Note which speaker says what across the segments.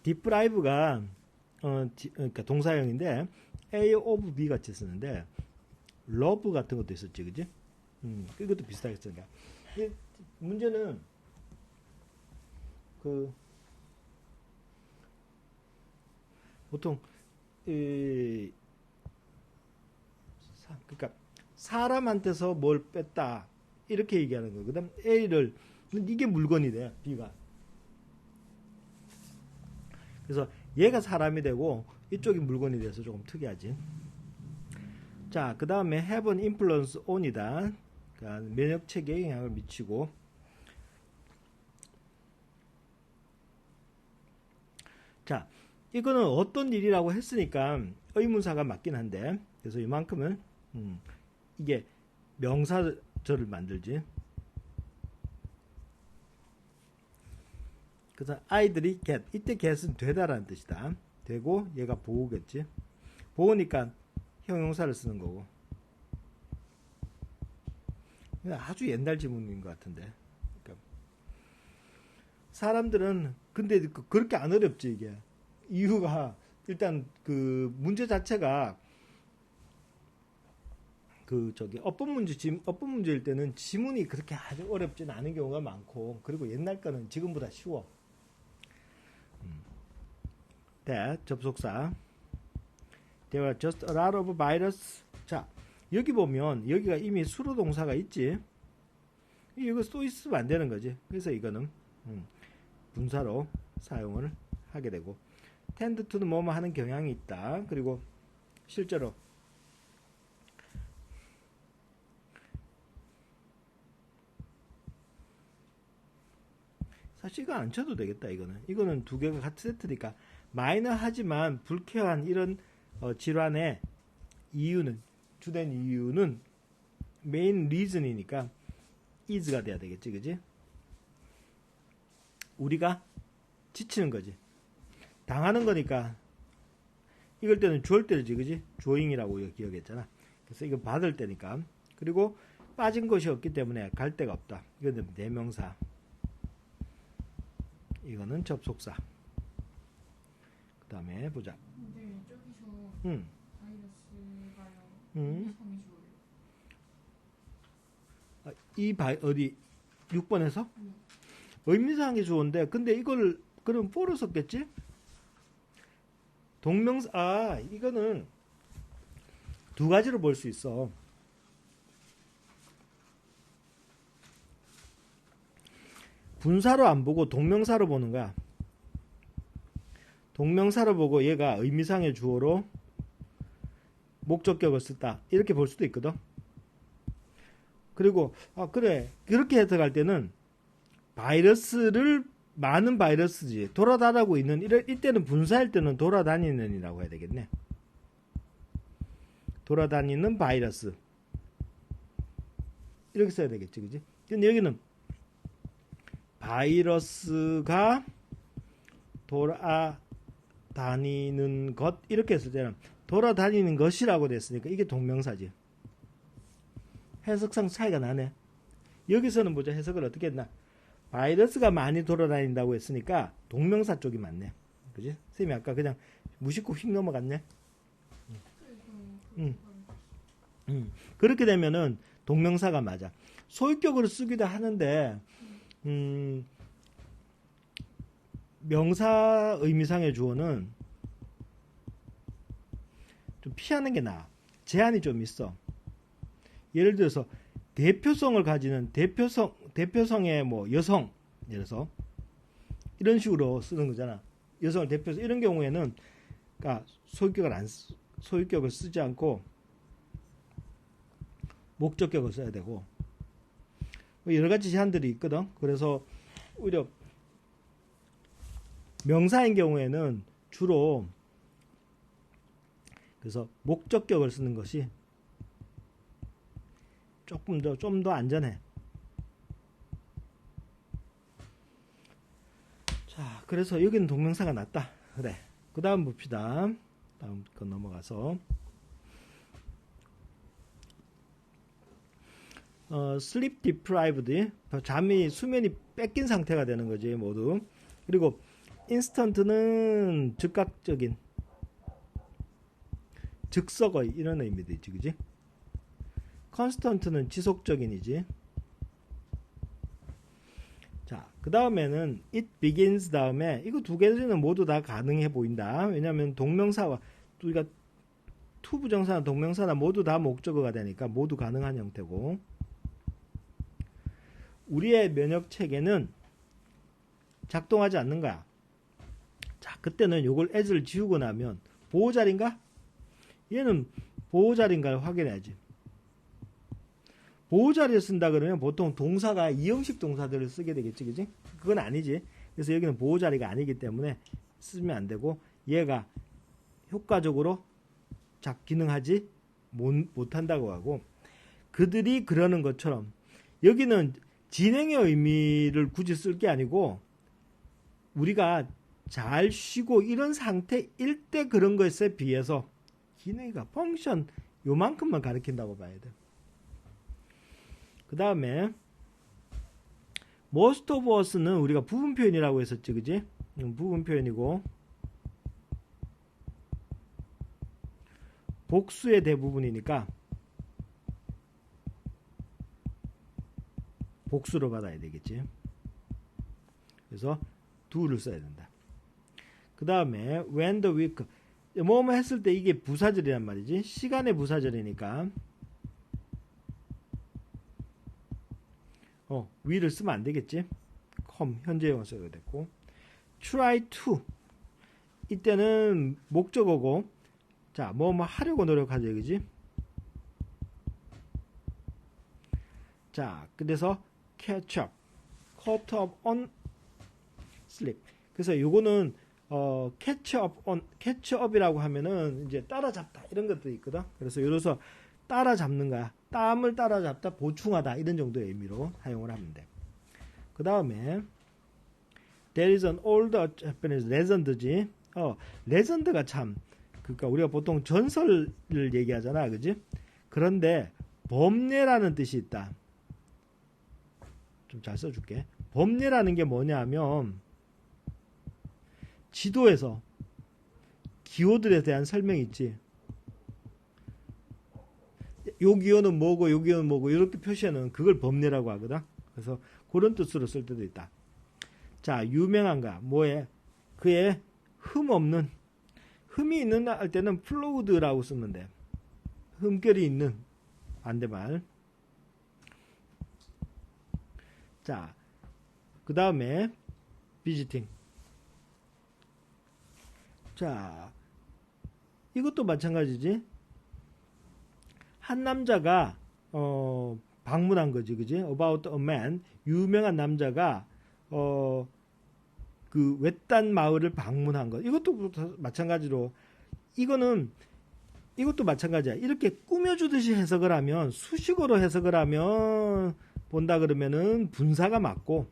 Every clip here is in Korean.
Speaker 1: deprive가 그러니까 동사형인데 A of B 같이 쓰는데 love 같은 것도 있었지, 그지? 그것도 비슷하게 쓰니까. 문제는 보통 그러니까 사람한테서 뭘 뺐다 이렇게 얘기하는 거. 그다음 A를 이게 물건이 돼, B가. 그래서 얘가 사람이 되고 이쪽이 물건이 돼서 조금 특이하지. 자, 그 다음에 have an influence on이다. 그러니까 면역 체계에 영향을 미치고. 자, 이거는 어떤 일이라고 했으니까 의문사가 맞긴 한데, 그래서 이만큼은 이게 명사절을 만들지. 그래서 아이들이 get, 이때 get은 되다라는 뜻이다. 되고 얘가 보호겠지. 보호니까 형용사를 쓰는 거고. 아주 옛날 지문인 것 같은데. 그러니까 사람들은 근데 그렇게 안 어렵지 이게. 이유가 일단 그 문제 자체가 어법 문제일 때는 지문이 그렇게 아주 어렵진 않은 경우가 많고, 그리고 옛날 거는 지금보다 쉬워. 접속사. There are just a lot of virus. 자, 여기 보면 여기가 이미 수로 동사가 있지. 이거 또 있으면 안 되는 거지. 그래서 이거는 분사로 사용을 하게 되고, tend to는 뭐뭐 하는 경향이 있다. 그리고 실제로 사실 이거 안 쳐도 되겠다. 이거는 두 개가 같은 세트니까 마이너하지만 불쾌한 이런 질환의 이유는, 주된 이유는 메인 리즌이니까 is가 돼야 되겠지, 그지? 우리가 지치는 거지. 당하는 거니까 이걸 때는 주어일 때지, 그지? 주어잉이라고 기억했잖아. 그래서 이거 받을 때니까. 그리고 빠진 것이 없기 때문에 갈 데가 없다. 이건 대명사. 이거는 접속사. 그 다음에 보자.
Speaker 2: 근데 저기서 바이러스가요.
Speaker 1: 의미상이 주어요. 어디 6번에서? 의미상이 주어인데 근데 이걸 그럼 for를 썼겠지? 동명사. 이거는 두 가지로 볼 수 있어. 분사로 안 보고 동명사로 보는 거야. 동명사로 보고 얘가 의미상의 주어로 목적격을 썼다. 이렇게 볼 수도 있거든. 그리고 그래, 그렇게 해석할 때는 바이러스를, 많은 바이러스지, 돌아다니고 있는, 이때는 분사일 때는 돌아다니는이라고 해야 되겠네. 돌아다니는 바이러스 이렇게 써야 되겠지, 그지? 근데 여기는 바이러스가 돌아다니는 것 이렇게 했을 때는 돌아다니는 것이라고 됐으니까 이게 동명사지. 해석상 차이가 나네. 여기서는 보자. 해석을 어떻게 했나. 바이러스가 많이 돌아다닌다고 했으니까 동명사 쪽이 맞네. 그지? 선생님이 아까 그냥 무심코 휙 넘어갔네. 그렇게 되면은 동명사가 맞아. 소유격으로 쓰기도 하는데 명사 의미상의 주어는 좀 피하는 게 나아. 제한이 좀 있어. 예를 들어서 대표성을 가지는 대표성의 뭐 여성, 예를 들어서 이런 식으로 쓰는 거잖아. 여성을 대표해서 이런 경우에는 그러니까 소유격을 쓰지 않고 목적격을 써야 되고 여러 가지 제한들이 있거든. 그래서 오히려 명사인 경우에는 주로 그래서 목적격을 쓰는 것이 좀 더 안전해. 자, 그래서 여기는 동명사가 낫다. 그래. 그 다음 봅시다. 다음 거 넘어가서 sleep deprived, 수면이 뺏긴 상태가 되는 거지 모두. 그리고 instant는 즉각적인, 즉석의 이런 의미도 있지, 그지? constant는 지속적인이지. 자, 그 다음에는 it begins 다음에 이거 두 개는 모두 다 가능해 보인다. 왜냐하면 동명사와 우리가 to 부정사나 동명사나 모두 다 목적어가 되니까 모두 가능한 형태고, 우리의 면역 체계는 작동하지 않는 거야. 자, 그때는 요걸 as를 지우고 나면 보호자리인가? 얘는 보호자리인가를 확인해야지. 보호자리를 쓴다 그러면 보통 동사가 이형식 동사들을 쓰게 되겠지, 그지? 그건 아니지. 그래서 여기는 보호자리가 아니기 때문에 쓰면 안 되고, 얘가 효과적으로 기능하지 못한다고 하고, 그들이 그러는 것처럼 여기는 진행의 의미를 굳이 쓸 게 아니고 우리가 잘 쉬고 이런 상태일 때 그런 것에 비해서 기능이가 펑션 요만큼만 가리킨다고 봐야 돼. 그 다음에 most of us는 우리가 부분 표현이라고 했었지, 그지? 부분 표현이고 복수의 대부분이니까 복수로 받아야 되겠지. 그래서 do를 써야 된다. 그 다음에 when the week 뭐뭐 했을 때 이게 부사절이란 말이지. 시간의 부사절이니까 we를 쓰면 안 되겠지. come 현재형을 써야 됐고, try to 이때는 목적어고, 자 뭐뭐 하려고 노력하죠, 그지? 자, 그래서 catch up, caught up on sleep. 그래서 요거는 catch up이라고 하면은 이제 따라잡다 이런 것도 있거든. 그래서 여기서 따라잡는 거야. 땀을 따라잡다, 보충하다 이런 정도의 의미로 사용을 하면 돼. 그 다음에 there is an old Japanese legend지. 레전드가 참, 그러니까 우리가 보통 전설을 얘기하잖아, 그지? 그런데 범례라는 뜻이 있다. 좀 잘 써줄게. 범례라는 게 뭐냐면 지도에서 기호들에 대한 설명이 있지. 요 기호는 뭐고 요 기호는 뭐고 이렇게 표시하는 그걸 범례라고 하거든. 그래서 그런 뜻으로 쓸 때도 있다. 자, 유명한가 뭐에 그의 흠없는, 흠이 있는 할 때는 flawed라고 쓰면 돼. 흠결이 있는 반대말. 자, 그 다음에 visiting. 자, 이것도 마찬가지지. 한 남자가 방문한 거지, 그지? About a man, 유명한 남자가 그 외딴 마을을 방문한 것. 이것도 마찬가지로 이것도 마찬가지야. 이렇게 꾸며주듯이 해석을 하면, 수식어로 해석을 하면 본다 그러면은 분사가 맞고,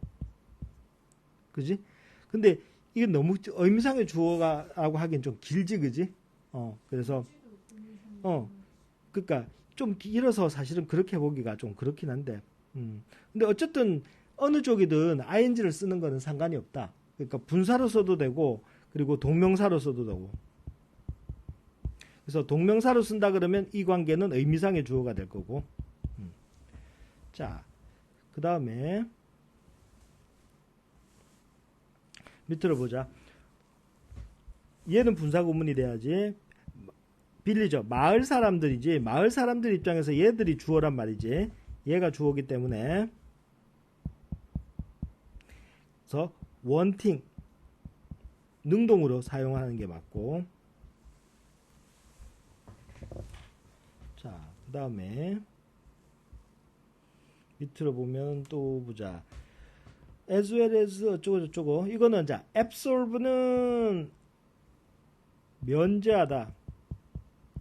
Speaker 1: 그지? 근데 이게 너무 의미상의 주어가라고 하기엔 좀 길지, 그지? 그래서 그러니까 좀 길어서 사실은 그렇게 보기가 좀 그렇긴 한데, 근데 어쨌든 어느 쪽이든 ing를 쓰는 거는 상관이 없다. 그러니까 분사로 써도 되고, 그리고 동명사로 써도 되고. 그래서 동명사로 쓴다 그러면 이 관계는 의미상의 주어가 될 거고. 자, 그 다음에 밑으로 보자. 얘는 분사 구문이 돼야지. 빌리죠. 마을 사람들이지. 마을 사람들 입장에서 얘들이 주어란 말이지. 얘가 주어기 때문에. 그래서 wanting 능동으로 사용하는 게 맞고. 자, 그 다음에 밑으로 보면 또 보자. as well as 어쩌고 저쩌고. 이거는 자, absolve는 면제하다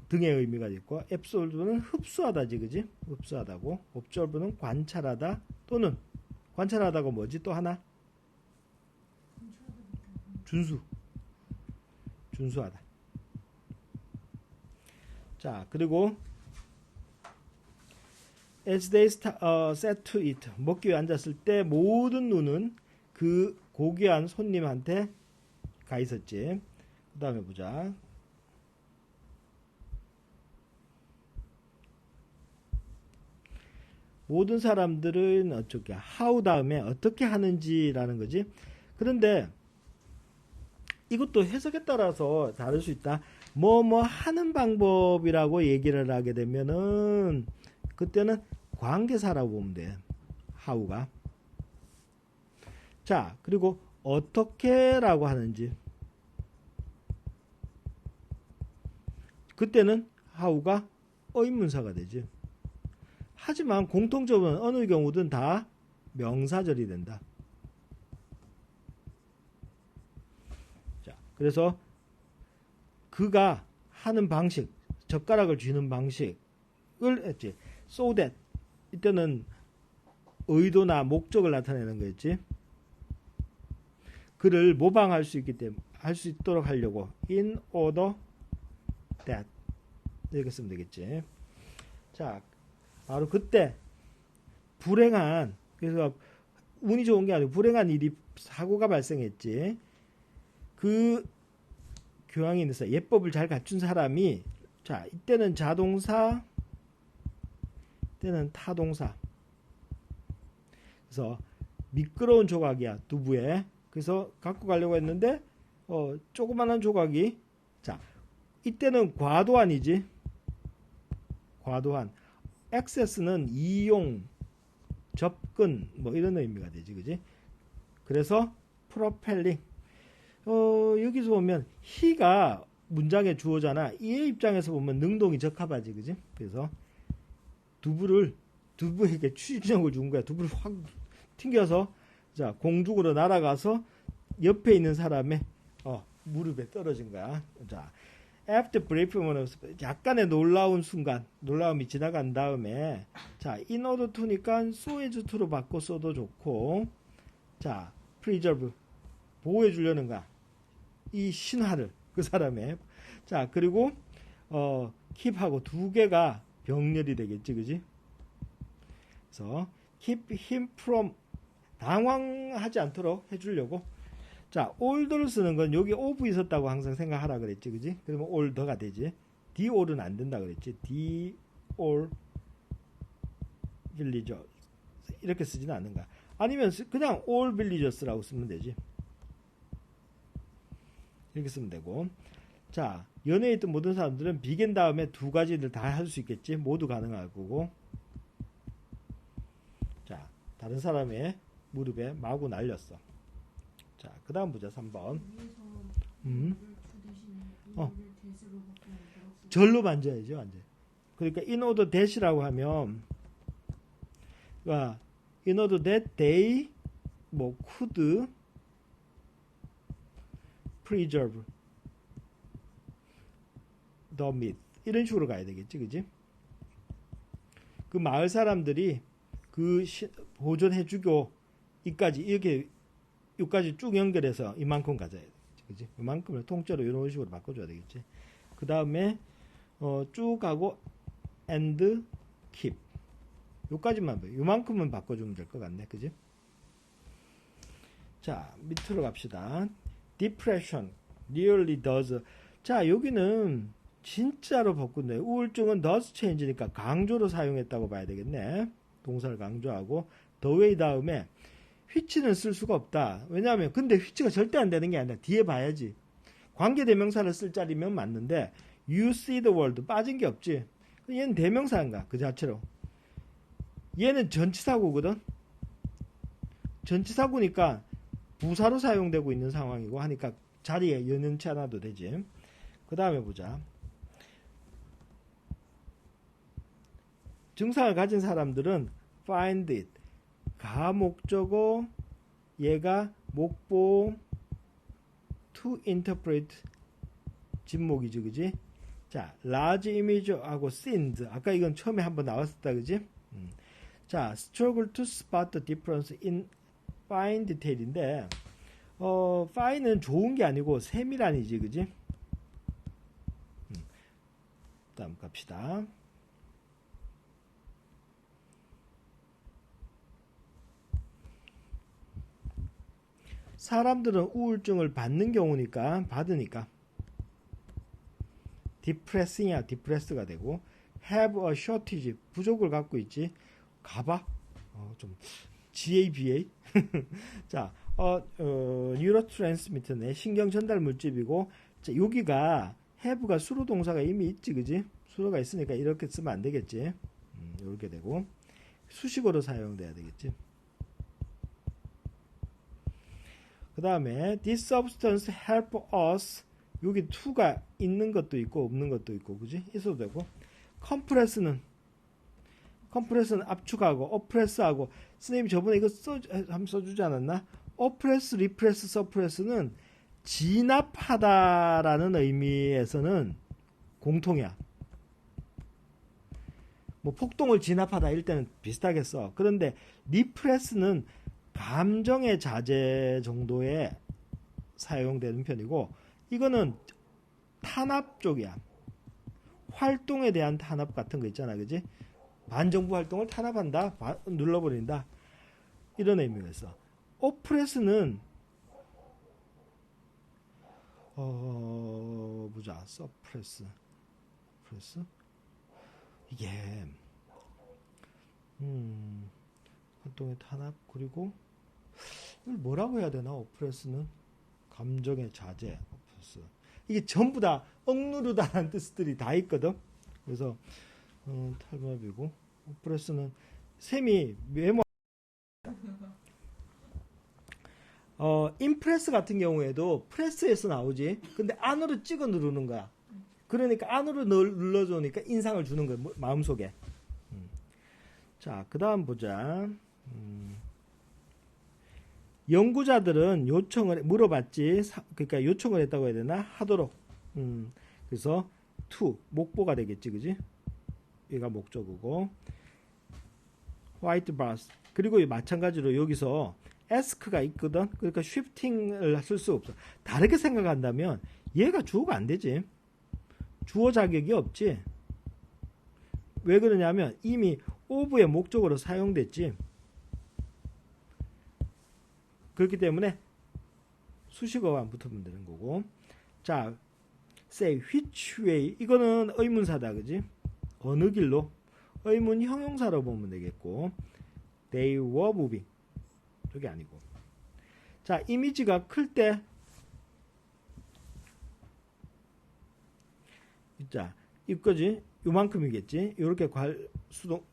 Speaker 1: 등의 의미가 있고, absorbe는 흡수하다지, 그지? 흡수하다고. observe는 관찰하다 또는 관찰하다고 뭐지? 또 하나? 준수하다. 자, 그리고 as they sat to eat, 먹기 위해 앉았을 때 모든 눈은 그 고귀한 손님한테 가 있었지. 그 다음에 보자. 모든 사람들은 어떻게 how 다음에 어떻게 하는지라는 거지. 그런데 이것도 해석에 따라서 다를 수 있다. 뭐 하는 방법이라고 얘기를 하게 되면은 그때는 관계사라고 보면 돼. how가. 자, 그리고 어떻게라고 하는지. 그때는 how가 의문사가 되지. 하지만 공통점은 어느 경우든 다 명사절이 된다. 자, 그래서 그가 하는 방식, 젓가락을 쥐는 방식을 했지. So that 이때는 의도나 목적을 나타내는 거였지. 그를 모방할 수 있기 때문에 할 수 있도록 하려고 in order that 이렇게 쓰면 되겠지. 자, 바로 그때 불행한, 그래서 운이 좋은 게 아니고 불행한 일이 사고가 발생했지. 그 교양이 있어서 예법을 잘 갖춘 사람이, 자, 이때는 자동사, 이때는 타동사. 그래서 미끄러운 조각이야, 두부에. 그래서 갖고 가려고 했는데 조그만한 조각이, 자, 이때는 과도한이지. 과도한. 액세스는 이용, 접근 뭐 이런 의미가 되지, 그지? 그래서 프로펠링. 여기서 보면 he가 문장의 주어잖아. 이의 입장에서 보면 능동이 적합하지, 그지? 그래서 두부에게 추진력을 준 거야. 두부를 확 튕겨서, 자, 공중으로 날아가서 옆에 있는 사람의 무릎에 떨어진 거야. 자, after brief moment, 약간의 놀라운 순간, 놀라움이 지나간 다음에, 자, in order to니까 so as to로 바꿔 써도 좋고, 자, preserve, 보호해 주려는 거야. 이 신화를, 그 사람의. 자, 그리고 keep하고 두 개가 병렬이 되겠지, 그지? 그래서 keep him from, 당황하지 않도록 해주려고. 자, older를 쓰는 건 여기 of 있었다고 항상 생각하라 그랬지, 그지? 그러면 older가 되지. the ol은 안 된다 그랬지. the old villager 이렇게 쓰지는 않는가. 아니면 그냥 all villagers라고 쓰면 되지. 이렇게 쓰면 되고. 자, 연애에 있던 모든 사람들은 비겐 다음에 두 가지를 다 할 수 있겠지. 모두 가능할 거고. 자, 다른 사람의 무릎에 마구 날렸어. 자, 그 다음 보자. 3번. 절로 만져야죠, 완전. 그러니까 in order that이라고 하면, in order that they 뭐 could preserve the meat 이런 식으로 가야 되겠지, 그지? 그 마을 사람들이 그 보존해주고 이까지 이렇게 여기까지 쭉 연결해서 이만큼 가져야 되겠지, 그지? 이만큼을 통째로 이런 식으로 바꿔줘야 되겠지. 그 다음에 쭉 가고 and keep 요까지만 요만큼은 바꿔주면 될 것 같네, 그지? 자, 밑으로 갑시다. depression really does. 자, 여기는 진짜로 바꾼다. 우울증은 does change니까 강조로 사용했다고 봐야 되겠네. 동사를 강조하고 the way 다음에 which는 쓸 수가 없다. 왜냐하면 근데 which가 절대 안 되는 게 아니라 뒤에 봐야지. 관계대명사를 쓸 자리면 맞는데 you see the world 빠진 게 없지. 얘는 대명사인가 그 자체로. 얘는 전치사구거든. 전치사구니까 부사로 사용되고 있는 상황이고 하니까 자리에 연연치 않아도 되지. 그 다음에 보자. 증상을 가진 사람들은 find it 가목적어, 얘가 목보, to interpret 진목이지, 그지? 자, large image하고 scenes 아까 이건 처음에 한번 나왔었다, 그지? 자, struggle to spot the difference in fine detail인데 fine은 좋은 게 아니고 세밀한이지, 그지? 다음 갑시다. 사람들은 우울증을 받는 경우니까 받으니까 depressing이야 depressed가 되고 have a shortage 부족을 갖고 있지 가봐 좀 GABA 자 뉴로트랜스미터네 신경 전달 물질이고 자, 여기가 have가 수로 동사가 이미 있지 그지 수로가 있으니까 이렇게 쓰면 안 되겠지 이렇게 되고 수식어로 사용돼야 되겠지 그 다음에 this substance help us 여기 to가 있는 것도 있고 없는 것도 있고 그지 있어도 되고 컴프레스는 압축하고 어프레스하고 선생님이 저번에 이거 한번 써주지 않았나 어프레스 리프레스 서프레스는 진압하다라는 의미에서는 공통이야 뭐 폭동을 진압하다 이럴 때는 비슷하겠어 그런데 리프레스는 감정의 자제 정도에 사용되는 편이고 이거는 탄압 쪽이야 활동에 대한 탄압 같은 거 있잖아 그지 반정부 활동을 탄압한다 눌러버린다 이런 의미가 있어 오프레스는 보자 서프레스 이게 활동의 탄압 그리고 이걸 뭐라고 해야 되나 오프레스는 감정의 자제 오프레스 이게 전부 다 억누르다라는 뜻들이 다 있거든 그래서 탈압이고 오프레스는 셈이 메모 임프레스 같은 경우에도 프레스에서 나오지 근데 안으로 찍어 누르는 거야 그러니까 안으로 눌러주니까 인상을 주는 거야 마음속에 자 그 다음 보자 연구자들은 요청을 물어봤지 그러니까 요청을 했다고 해야 되나 하도록 그래서 to 목보가 되겠지 그지 얘가 목적어고 화이트 바스 그리고 마찬가지로 여기서 ask가 있거든 그러니까 shifting을 쓸 수 없어 다르게 생각한다면 얘가 주어가 안 되지 주어 자격이 없지 왜 그러냐면 이미 of의 목적어로 사용됐지 그렇기 때문에 수식어가 붙으면 되는 거고 자 say which way 이거는 의문사다 그지 어느 길로 의문 형용사로 보면 되겠고 they were moving 저게 아니고 자 이미지가 클 때 자 이거지 요만큼이겠지 이렇게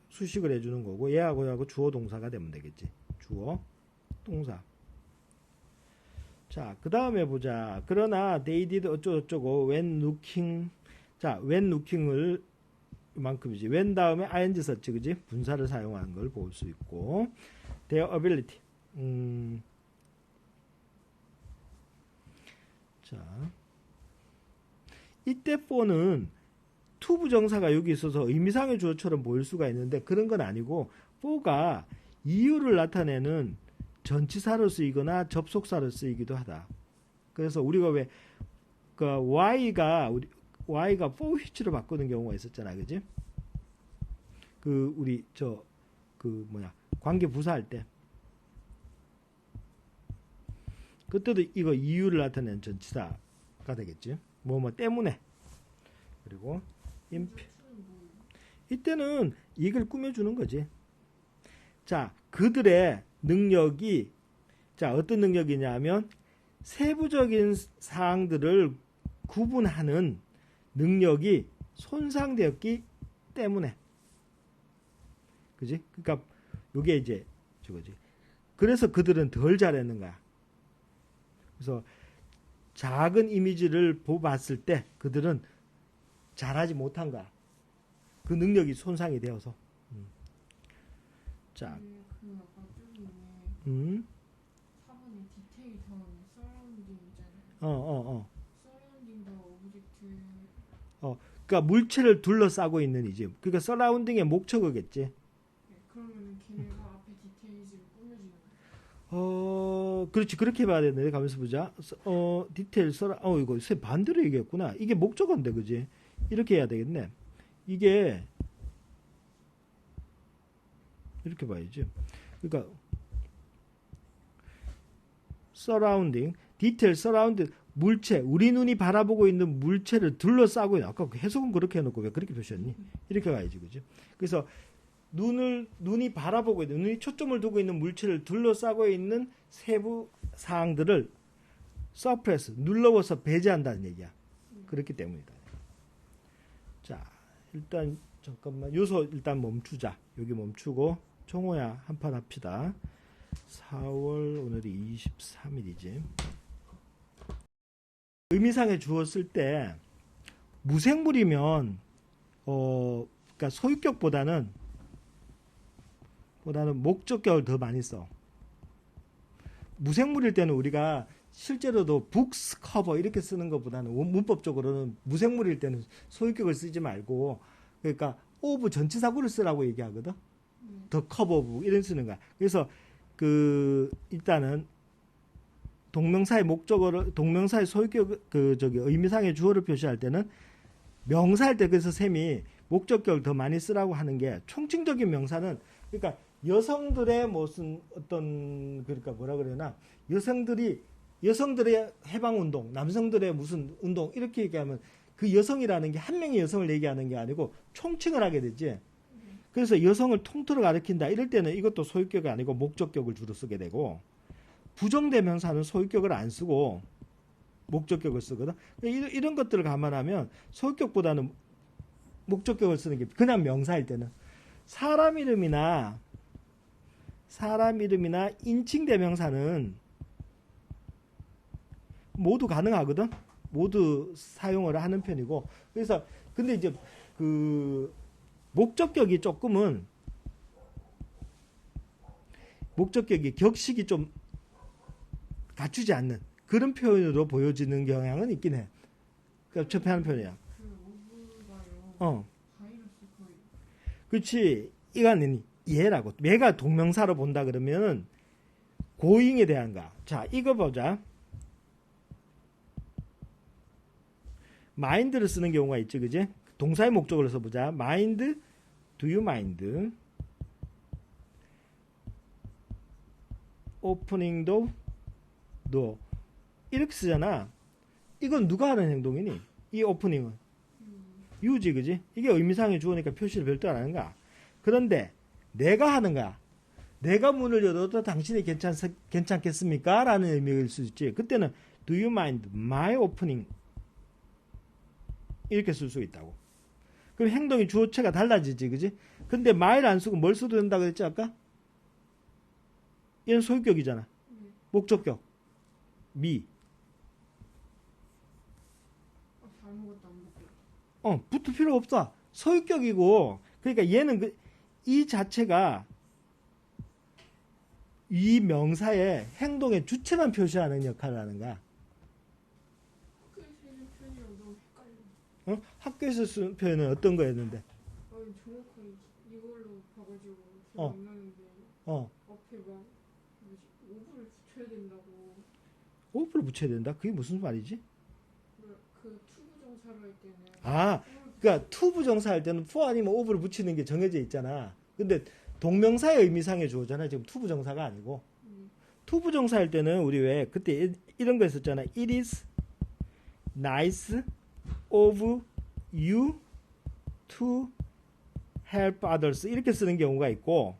Speaker 1: 수식을 해주는 거고 얘하고 주어 동사가 되면 되겠지 주어 동사 자 그 다음에 보자 그러나 they did 어쩌고저쩌고 when looking 자 when looking을 이만큼이지 when 다음에 ing 썼지 그지 분사를 사용하는 걸 볼 수 있고 their ability 자 이때 for는 to 부정사가 여기 있어서 의미상의 주어처럼 보일 수가 있는데 그런 건 아니고 for가 이유를 나타내는 전치사로 쓰이거나 접속사로 쓰이기도 하다. 그래서 우리가 왜 그 y가 for which로 바꾸는 경우가 있었잖아, 그지? 그 우리 관계 부사할 때 그때도 이거 이유를 나타내는 전치사가 되겠지. 뭐 때문에 그리고 이때는 이걸 꾸며주는 거지. 자, 그들의 능력이 자 어떤 능력이냐면 세부적인 사항들을 구분하는 능력이 손상되었기 때문에 그지? 그러니까 이게 이제 저거지. 그래서 그들은 덜 잘했는 거야. 그래서 작은 이미지를 봤을 때 그들은 잘하지 못한 거야. 그 능력이 손상이 되어서. 자,
Speaker 2: 그 아까 좀 있네. 4번에 디테일 다운 서라운딩 있잖아요. 서라운딩 더 오브젝트.
Speaker 1: 그러니까 물체를 둘러싸고 있는 이제. 그러니까 서라운딩의 목적어겠지.
Speaker 2: 네, 그러면 걔네가 앞에 디테일즈를 꾸며주는 거예요.
Speaker 1: 그렇지 그렇게 봐야 되는데 가면서 보자. 디테일 이거 반대로 얘기했구나. 이게 목적어인데 그지? 이렇게 해야 되겠네. 이게 이렇게 봐야지. 그러니까 surrounding, detail, surround, 물체, 우리 눈이 바라보고 있는 물체를 둘러싸고 있는, 아까 해석은 그렇게 해놓고 왜 그렇게 표시했니? 이렇게 가야지, 그죠? 그래서 눈이 바라보고 있는, 눈이 초점을 두고 있는 물체를 둘러싸고 있는 세부 사항들을 서프레스, 눌러워서 배제한다는 얘기야. 그렇기 때문이다. 자, 일단 잠깐만 요소 일단 멈추자. 여기 멈추고 청호야 한판 합시다. 4월 오늘이 23일이지. 의미상의 주어 쓸 때 무생물이면 그러니까 소유격보다는 목적격을 더 많이 써. 무생물일 때는 우리가 실제로도 books, cover 이렇게 쓰는 것보다는 문법적으로는 무생물일 때는 소유격을 쓰지 말고 그러니까 of 전치사구를 쓰라고 얘기하거든. the cover of 이런 쓰는 거야. 그래서 일단은 동명사의 목적어를 동명사의 소유격 의미상의 주어를 표시할 때는 명사할 때 그래서 sem이 목적격을 더 많이 쓰라고 하는 게 총칭적인 명사는 그러니까 여성들의 무슨 어떤 그러니까 뭐라 그러나 여성들의 해방운동, 남성들의 무슨 운동 이렇게 얘기하면 그 여성이라는 게 한 명의 여성을 얘기하는 게 아니고 총칭을 하게 되지. 그래서 여성을 통틀어 가리킨다 이럴 때는 이것도 소유격이 아니고 목적격을 주로 쓰게 되고 부정대명사는 소유격을 안 쓰고 목적격을 쓰거든. 이런 것들을 감안하면 소유격보다는 목적격을 쓰는 게 그냥 명사일 때는 사람 이름이나 인칭대명사는 모두 가능하거든. 모두 사용을 하는 편이고 그래서 근데 이제 목적격이 조금은 격식이 좀 갖추지 않는 그런 표현으로 보여지는 경향은 있긴 해. 그러니까 접해하는 표현이야. 그렇지. 이거는 얘라고. 얘가 동명사로 본다 그러면은 고잉에 대한 거. 자, 이거 보자. mind를 쓰는 경우가 있지, 그지? 동사의 목적으로 써보자. mind, do you mind? opening the door. 이렇게 쓰잖아. 이건 누가 하는 행동이니? 이 오프닝은. you지, 그지? 이게 의미상의 주어니까 표시를 별도 안 하는 거야. 그런데 내가 하는 거야. 내가 문을 열어도 당신이 괜찮겠습니까? 라는 의미일 수 있지. 그때는 do you mind my opening? 이렇게 쓸 수 있다고. 그럼 행동이 주어체가 달라지지, 그지? 근데 my를 안 쓰고 뭘 써도 된다고 했지, 아까? 얘는 소유격이잖아. 목적격. me. 붙을 필요 없어. 소유격이고, 그러니까 얘는 이 자체가 이 명사의 행동의 주체만 표시하는 역할을 하는 거야. 학교에서 쓴 표현은 어떤 거였는데?
Speaker 2: 정확하게 이걸로 봐가지고 기억 안 나는데 앞에 막 오브를 붙여야 된다고.
Speaker 1: 오브를 붙여야 된다? 그게 무슨 말이지?
Speaker 2: 그 투부정사로 할 때는
Speaker 1: 그러니까 투부정사 할 때는 for 아니면 오브를 붙이는 게 정해져 있잖아. 근데 동명사의 의미상의 주어잖아. 지금 투부정사가 아니고. 투부정사 할 때는 우리 왜 그때 이런 거 했었잖아. It is nice of you to help others 이렇게 쓰는 경우가 있고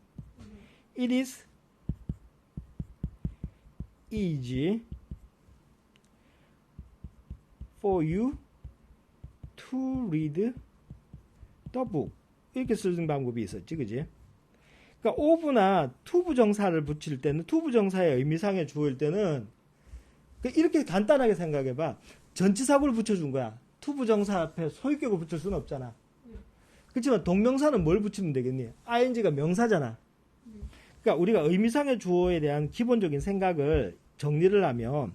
Speaker 1: it is easy for you to read the book 이렇게 쓰는 방법이 있었지, 그지? 그러니까 of나 투부정사를 붙일 때는 투부정사의 의미상의 주어일 때는 이렇게 간단하게 생각해봐. 전치사구를 붙여준 거야. 투부정사 앞에 소유격을 붙일 수는 없잖아. 그렇지만 동명사는 뭘 붙이면 되겠니? ing가 명사잖아. 그러니까 우리가 의미상의 주어에 대한 기본적인 생각을 정리를 하면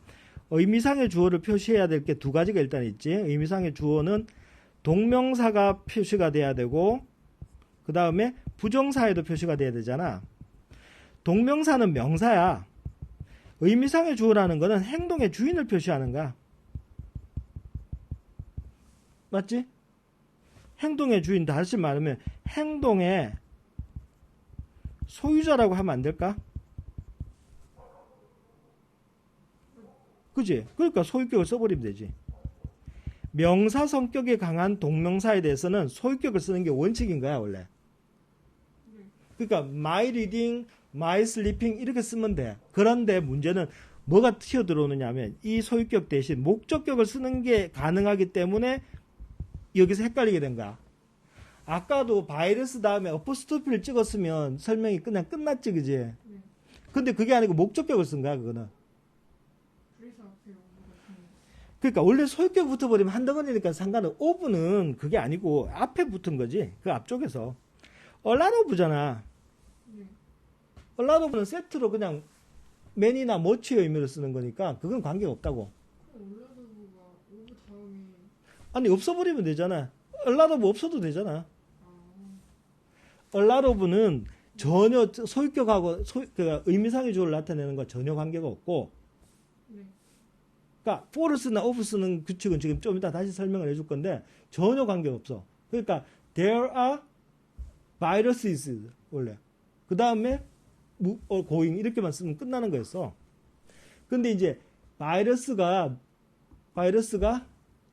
Speaker 1: 의미상의 주어를 표시해야 될 게 두 가지가 일단 있지. 의미상의 주어는 동명사가 표시가 돼야 되고 그 다음에 부정사에도 표시가 돼야 되잖아. 동명사는 명사야. 의미상의 주어라는 거는 행동의 주인을 표시하는 거야. 맞지? 행동의 주인, 다시 말하면 행동의 소유자라고 하면 안 될까? 그지? 그러니까 소유격을 써버리면 되지. 명사 성격이 강한 동명사에 대해서는 소유격을 쓰는 게 원칙인 거야, 원래. 그러니까 my reading, my sleeping 이렇게 쓰면 돼. 그런데 문제는 뭐가 튀어들어오느냐 하면 이 소유격 대신 목적격을 쓰는 게 가능하기 때문에 여기서 헷갈리게 된 거야. 아까도 바이러스 다음에 어포스토피를 찍었으면 설명이 그냥 끝났지, 그지? 근데 그게 아니고 목적격을 쓴 거야, 그거는.
Speaker 2: 그래서 앞에 오브 같은
Speaker 1: 그러니까 원래 소유격 붙어버리면 한 덩어리니까 상관은 오브는 그게 아니고 앞에 붙은 거지. 그 앞쪽에서. 얼라로브잖아.
Speaker 2: 네.
Speaker 1: 얼라로브는 세트로 그냥 맨이나 머치의 의미로 쓰는 거니까 그건 관계가 없다고.
Speaker 2: 올라도가 오브 다음에
Speaker 1: 아니 없어버리면 되잖아. 얼라로브 없어도 되잖아.
Speaker 2: 아,
Speaker 1: 얼라로브는 전혀 소유격하고 그러니까 의미상의 주어를 나타내는 건 전혀 관계가 없고,
Speaker 2: 네.
Speaker 1: 그러니까 for를 쓰나 of 쓰는 규칙은 지금 좀 이따 다시 설명을 해줄 건데 전혀 관계가 없어. 그러니까 there are viruses 원래. 그 다음에 going 이렇게만 쓰면 끝나는 거였어. 근데 이제 바이러스가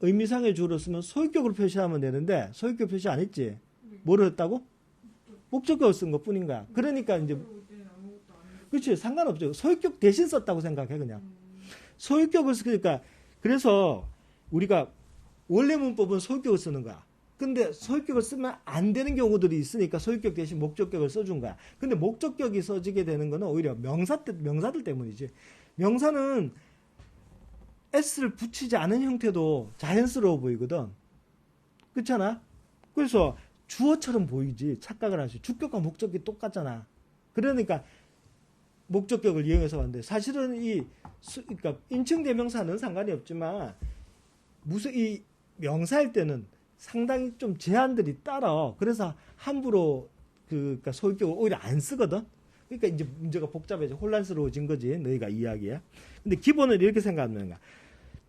Speaker 1: 의미상의 주어로 쓰면 소유격으로 표시하면 되는데 소유격 표시 안 했지. 뭐를 했다고? 목적격을 쓴 것 뿐인 거야. 그러니까 이제
Speaker 2: 올 때는 아무것도 안 했고
Speaker 1: 그렇지, 상관없죠. 소유격 대신 썼다고 생각해 그냥. 소유격을 그러니까 그래서 우리가 원래 문법은 소유격을 쓰는 거야. 근데 소유격을 쓰면 안 되는 경우들이 있으니까 소유격 대신 목적격을 써준 거야. 근데 목적격이 써지게 되는 거는 오히려 명사들 때문이지. 명사는 s를 붙이지 않은 형태도 자연스러워 보이거든. 그렇잖아? 그래서 주어처럼 보이지. 착각을 하시. 주격과 목적격이 똑같잖아. 그러니까 목적격을 이용해서 왔는데 사실은 그러니까 인칭 대명사는 상관이 없지만 무슨 이 명사일 때는 상당히 좀 제한들이 따라. 그래서 함부로 그러니까 소유격을 오히려 안 쓰거든. 그러니까 이제 문제가 복잡해져 혼란스러워진 거지 너희가 이야기야. 근데 기본은 이렇게 생각하는 거야.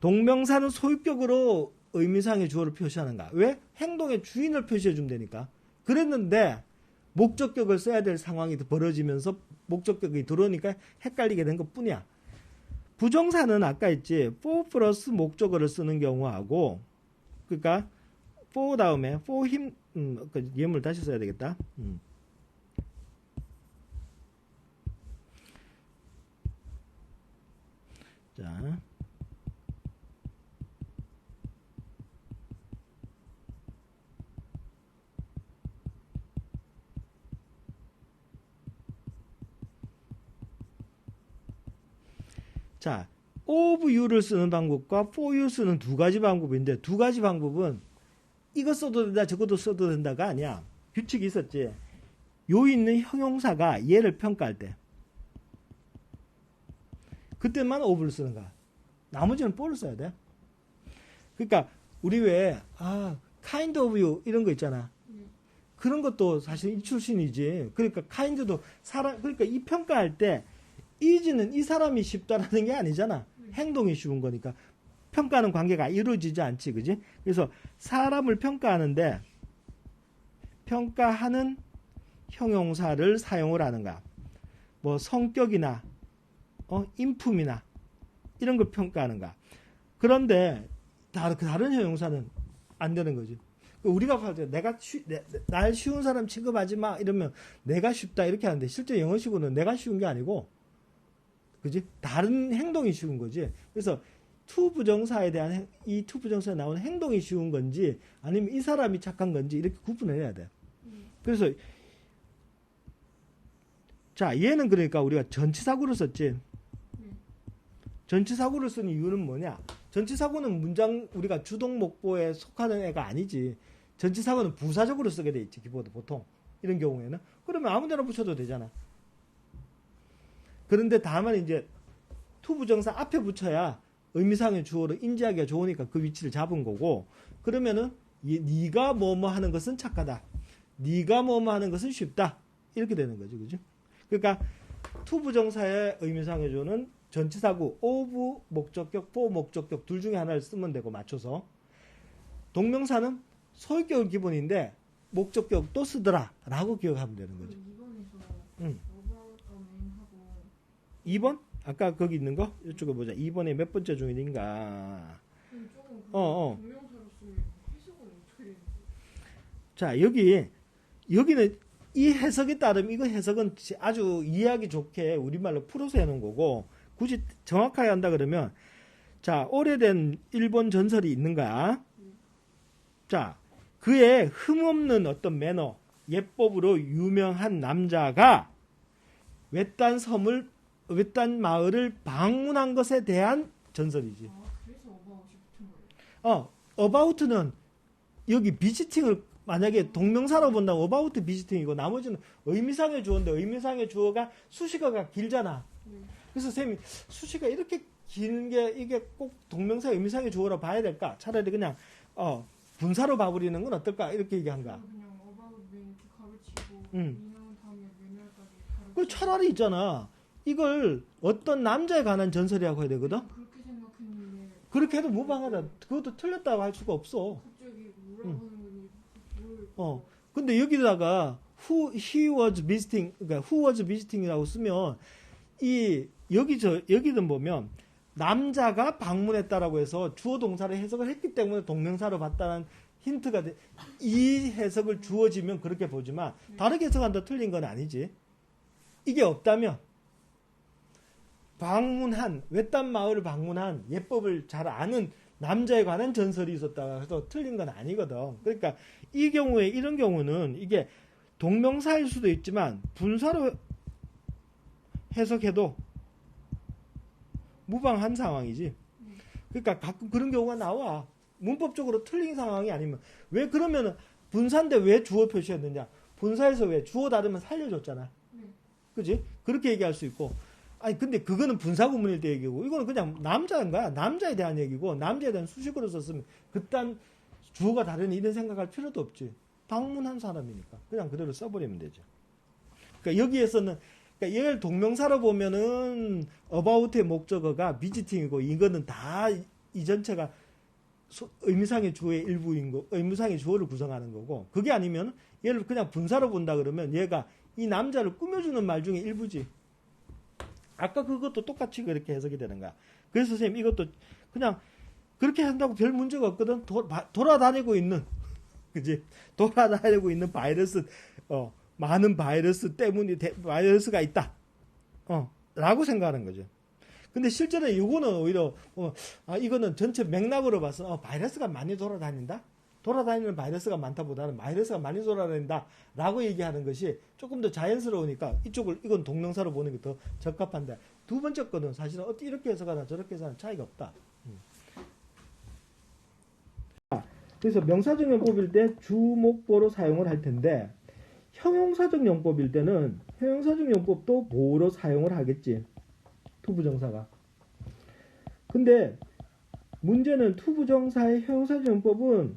Speaker 1: 동명사는 소유격으로 의미상의 주어를 표시하는가? 왜? 행동의 주인을 표시해 주면 되니까. 그랬는데 목적격을 써야 될 상황이 벌어지면서 목적격이 들어오니까 헷갈리게 된 것 뿐이야. 부정사는 아까 했지 for 플러스 목적어를 쓰는 경우하고, 그러니까 for 다음에 for him 그 예물 다시 써야 되겠다. 자. 자, of you를 쓰는 방법과 for you 쓰는 두 가지 방법인데 두 가지 방법은 이거 써도 된다 저것도 써도 된다가 아니야. 규칙이 있었지. 요 있는 형용사가 얘를 평가할 때 그때만 of를 쓰는 거야. 나머지는 for를 써야 돼. 그러니까 우리 왜 kind of you 이런 거 있잖아. 그런 것도 사실 이 출신이지. 그러니까 kind도 그러니까 이 평가할 때 is는 이 사람이 쉽다라는 게 아니잖아. 행동이 쉬운 거니까. 평가하는 관계가 이루어지지 않지, 그지? 그래서 사람을 평가하는데 평가하는 형용사를 사용을 하는가. 뭐 성격이나 인품이나 이런 걸 평가하는가. 그런데 다른 형용사는 안 되는 거지. 우리가 봐도 날 쉬운 사람 취급하지 마 이러면 내가 쉽다 이렇게 하는데 실제 영어식으로는 내가 쉬운 게 아니고, 그지? 다른 행동이 쉬운 거지. 그래서 to 부정사에 대한 이 to 부정사에 나오는 행동이 쉬운 건지 아니면 이 사람이 착한 건지 이렇게 구분을 해야 돼. 그래서 자, 얘는 그러니까 우리가 전치사구를 썼지. 전치사구를 쓴 이유는 뭐냐? 전치사구는 문장 우리가 주동목보에 속하는 애가 아니지. 전치사구는 부사적으로 쓰게 돼 있지, 기본도 보통 이런 경우에는. 그러면 아무데나 붙여도 되잖아. 그런데 다만 이제 to 부정사 앞에 붙여야 의미상의 주어로 인지하기가 좋으니까 그 위치를 잡은 거고, 그러면은 네가 뭐뭐 하는 것은 착하다, 네가 뭐뭐 하는 것은 쉽다 이렇게 되는 거죠, 그죠? 그러니까 to 부정사의 의미상의 주어는 전치사구 of 목적격, for 목적격 둘 중에 하나를 쓰면 되고 맞춰서, 동명사는 소유격은 기본인데 목적격도 쓰더라 라고 기억하면 되는 거죠.
Speaker 2: 2번에서
Speaker 1: 응.
Speaker 2: about a man 하고
Speaker 1: 2번? 아까 거기 있는 거 이쪽에 보자. 2번에 몇 번째 중인가.
Speaker 2: 근데 조금
Speaker 1: 어.
Speaker 2: 동명사로 쓰면 해석은 어떻게 되는
Speaker 1: 자, 여기는 이 해석에 따르면 이거 해석은 아주 이해하기 좋게 우리말로 풀어서 해놓은 거고, 굳이 정확하게 한다 그러면, 자, 오래된 일본 전설이 있는가? 자, 그의 흠없는 어떤 매너, 예법으로 유명한 남자가 외딴 마을을 방문한 것에 대한 전설이지.
Speaker 2: 아, 그래서 어바웃이 붙은 거예요?
Speaker 1: 어바우트는 여기 비지팅을 만약에 동명사로 본다면 어바우트 비지팅이고 나머지는 의미상의 주어인데 의미상의 주어가 수식어가 길잖아. 그래서 쌤이 수식어가 이렇게 긴 게 이게 꼭 동명사 의미상의 주어로 봐야 될까? 차라리 그냥 분사로 봐버리는 건 어떨까? 이렇게 얘기한 거야.
Speaker 2: 그냥 어바웃 맨 이렇게 가르치고
Speaker 1: 응.
Speaker 2: 인형 다음에 맨날까지
Speaker 1: 그
Speaker 2: 가르치고
Speaker 1: 차라리 있잖아. 이걸 어떤 남자에 관한 전설이라고 해야 되거든?
Speaker 2: 그렇게 생각했는데
Speaker 1: 그렇게 해도 무방하다. 그것도 틀렸다고 할 수가 없어.
Speaker 2: 갑자기 뭐라고 하는 거니 뭘
Speaker 1: 근데 여기다가 he was visiting, 그러니까 who was visiting이라고 쓰면 여기든 보면 남자가 방문했다라고 해서 주어 동사를 해석을 했기 때문에 동명사로 봤다는 힌트가 돼. 이 해석을 주어지면 그렇게 보지만 다르게 해석한다 틀린 건 아니지. 이게 없다면 외딴 마을을 방문한 예법을 잘 아는 남자에 관한 전설이 있었다 해서 틀린 건 아니거든. 그러니까 이런 경우는 이게 동명사일 수도 있지만 분사로 해석해도 무방한 상황이지. 그러니까 가끔 그런 경우가 나와. 문법적으로 틀린 상황이 아니면 왜 그러면 분사인데 왜 주어 표시했느냐? 분사에서 왜 주어 다르면 살려줬잖아. 그지? 그렇게 얘기할 수 있고. 아니 근데 그거는 분사 구문일 때 얘기고 이거는 그냥 남자인 거야. 남자에 대한 얘기고 남자에 대한 수식어로 썼으면 그딴 주어가 다르니 이런 생각할 필요도 없지. 방문한 사람이니까 그냥 그대로 써버리면 되죠. 그러니까 여기에서는 그러니까 얘를 동명사로 보면은 about의 목적어가 visiting이고 이거는 다 이 전체가 의미상의 주어의 일부인 거, 의미상의 주어를 구성하는 거고 그게 아니면 얘를 그냥 분사로 본다 그러면 얘가 이 남자를 꾸며주는 말 중에 일부지. 아까 그것도 똑같이 그렇게 해석이 되는 거야. 그래서 선생님 이것도 그냥 그렇게 한다고 별 문제가 없거든. 돌아다니고 있는 그지? 돌아다니고 있는 바이러스 많은 바이러스 때문에 바이러스가 있다. 라고 생각하는 거죠. 근데 실제로 이거는 오히려 이거는 전체 맥락으로 봐서 바이러스가 많이 돌아다닌다. 돌아다니는 바이러스가 많다보다는 바이러스가 많이 돌아다닌다 라고 얘기하는 것이 조금 더 자연스러우니까 이건 동명사로 보는 게 더 적합한데 두 번째 거는 사실은 이렇게 해석하나 저렇게 해석하나 차이가 없다. 그래서 명사적 용법일 때 주목보로 사용을 할 텐데 형용사적 용법일 때는 형용사적 용법도 보로 사용을 하겠지. 투부정사가. 근데 문제는 투부정사의 형용사적 용법은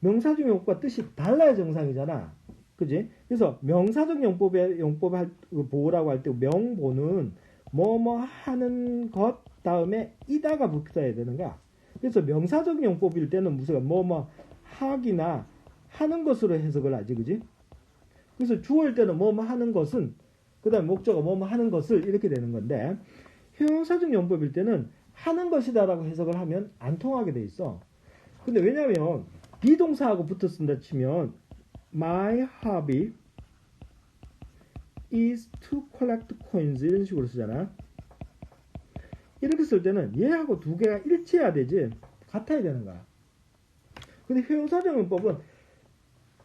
Speaker 1: 명사적 용법과 뜻이 달라야 정상이잖아. 그지? 그래서 명사적 용법의 보호라고 할 때 명보는 뭐뭐 하는 것 다음에 이다가 붙어야 되는 거야. 그래서 명사적 용법일 때는 무슨 뭐뭐 하기나 하는 것으로 해석을 하지. 그지? 그래서 주어일 때는 뭐뭐 하는 것은 그 다음에 목적어 뭐뭐 하는 것을 이렇게 되는 건데 형용사적 용법일 때는 하는 것이다라고 해석을 하면 안 통하게 돼 있어. 근데 왜냐면 비동사하고 붙었습니다 치면 My hobby is to collect coins 이런 식으로 쓰잖아. 이렇게 쓸 때는 얘하고 두 개가 일치해야 되지 같아야 되는 거야. 근데 형용사적 용법은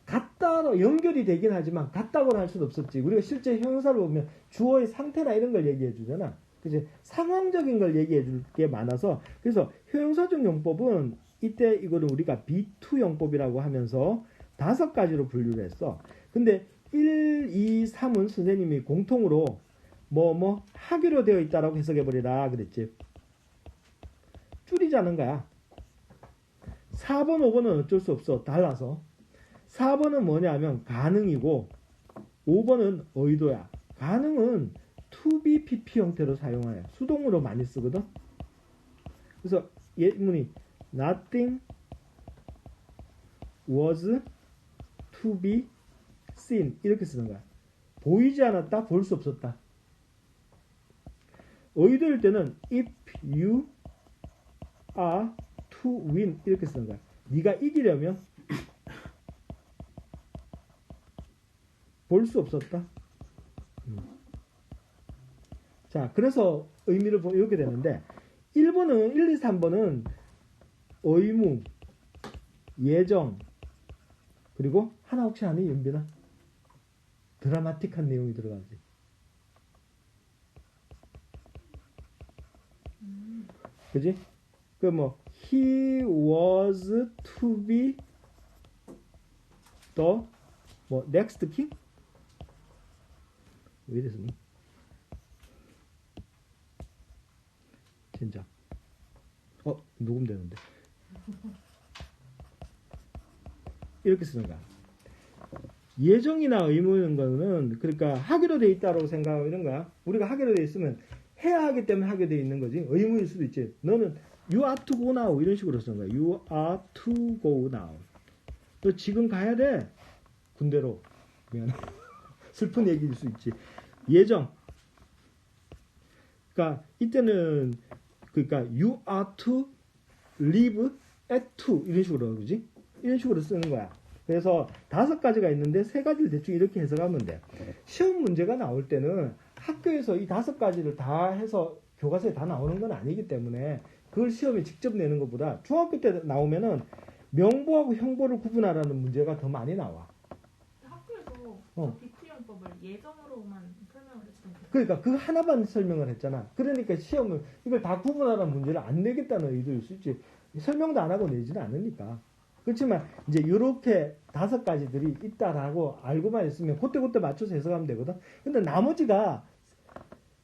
Speaker 1: 같다로 연결이 되긴 하지만 같다고는 할 수는 없었지. 우리가 실제 형용사를 보면 주어의 상태나 이런 걸 얘기해 주잖아. 그치? 상황적인 걸 얘기해 줄 게 많아서 그래서 형용사적 용법은 이때 이거를 우리가 B2 용법이라고 하면서 5가지로 분류를 했어. 근데 1, 2, 3은 선생님이 공통으로 뭐 하기로 되어 있다라고 해석해버리라 그랬지. 줄이자는 거야. 4번, 5번은 어쩔 수 없어. 달라서. 4번은 뭐냐면 가능이고 5번은 의도야. 가능은 to be PP 형태로 사용해요. 수동으로 많이 쓰거든. 그래서 예문이 nothing was to be seen 이렇게 쓰는 거야. 보이지 않았다, 볼 수 없었다. 의도일 때는 if you are to win 이렇게 쓰는 거야. 네가 이기려면 볼 수 없었다. 자, 그래서 의미를 보면 이렇게 되는데 1번은 1, 2, 3번은 의무, 예정, 그리고 하나 혹시 아니 윤빈아? 드라마틱한 내용이 들어가지. 그지? 그 뭐 he was to be the 뭐 next king? 왜 이랬니? 진짜. 녹음되는데. 이렇게 쓰는 거야. 예정이나 의무인 거는 그러니까 하기로 돼 있다고 생각하고 이런 거야. 우리가 하기로 돼 있으면 해야 하기 때문에 하게 돼 있는 거지. 의무일 수도 있지. 너는 you are to go now 이런 식으로 쓰는 거야. You are to go now. 너 지금 가야 돼. 군대로. 미안해. 슬픈 얘기일 수 있지. 예정. 그러니까 이때는 그러니까 you are to leave at 2 이런 식으로 그지? 이런 식으로 쓰는 거야. 그래서 5가지가 있는데 3가지를 대충 이렇게 해석하면 돼. 시험 문제가 나올 때는 학교에서 이 5가지를 다 해서 교과서에 다 나오는 건 아니기 때문에 그걸 시험에 직접 내는 것보다 중학교 때 나오면은 명보하고 형보를 구분하라는 문제가 더 많이 나와.
Speaker 3: 학교에서 비트형법을 예정으로만 설명을 했잖아요.
Speaker 1: 그러니까 그 하나만 설명을 했잖아. 그러니까 시험을 이걸 다 구분하라는 문제를 안 내겠다는 의도일 수 있지. 설명도 안 하고 내지는 않으니까. 그렇지만 이제 이렇게 5가지들이 있다라고 알고만 있으면 그때 맞춰서 해석하면 되거든. 근데 나머지가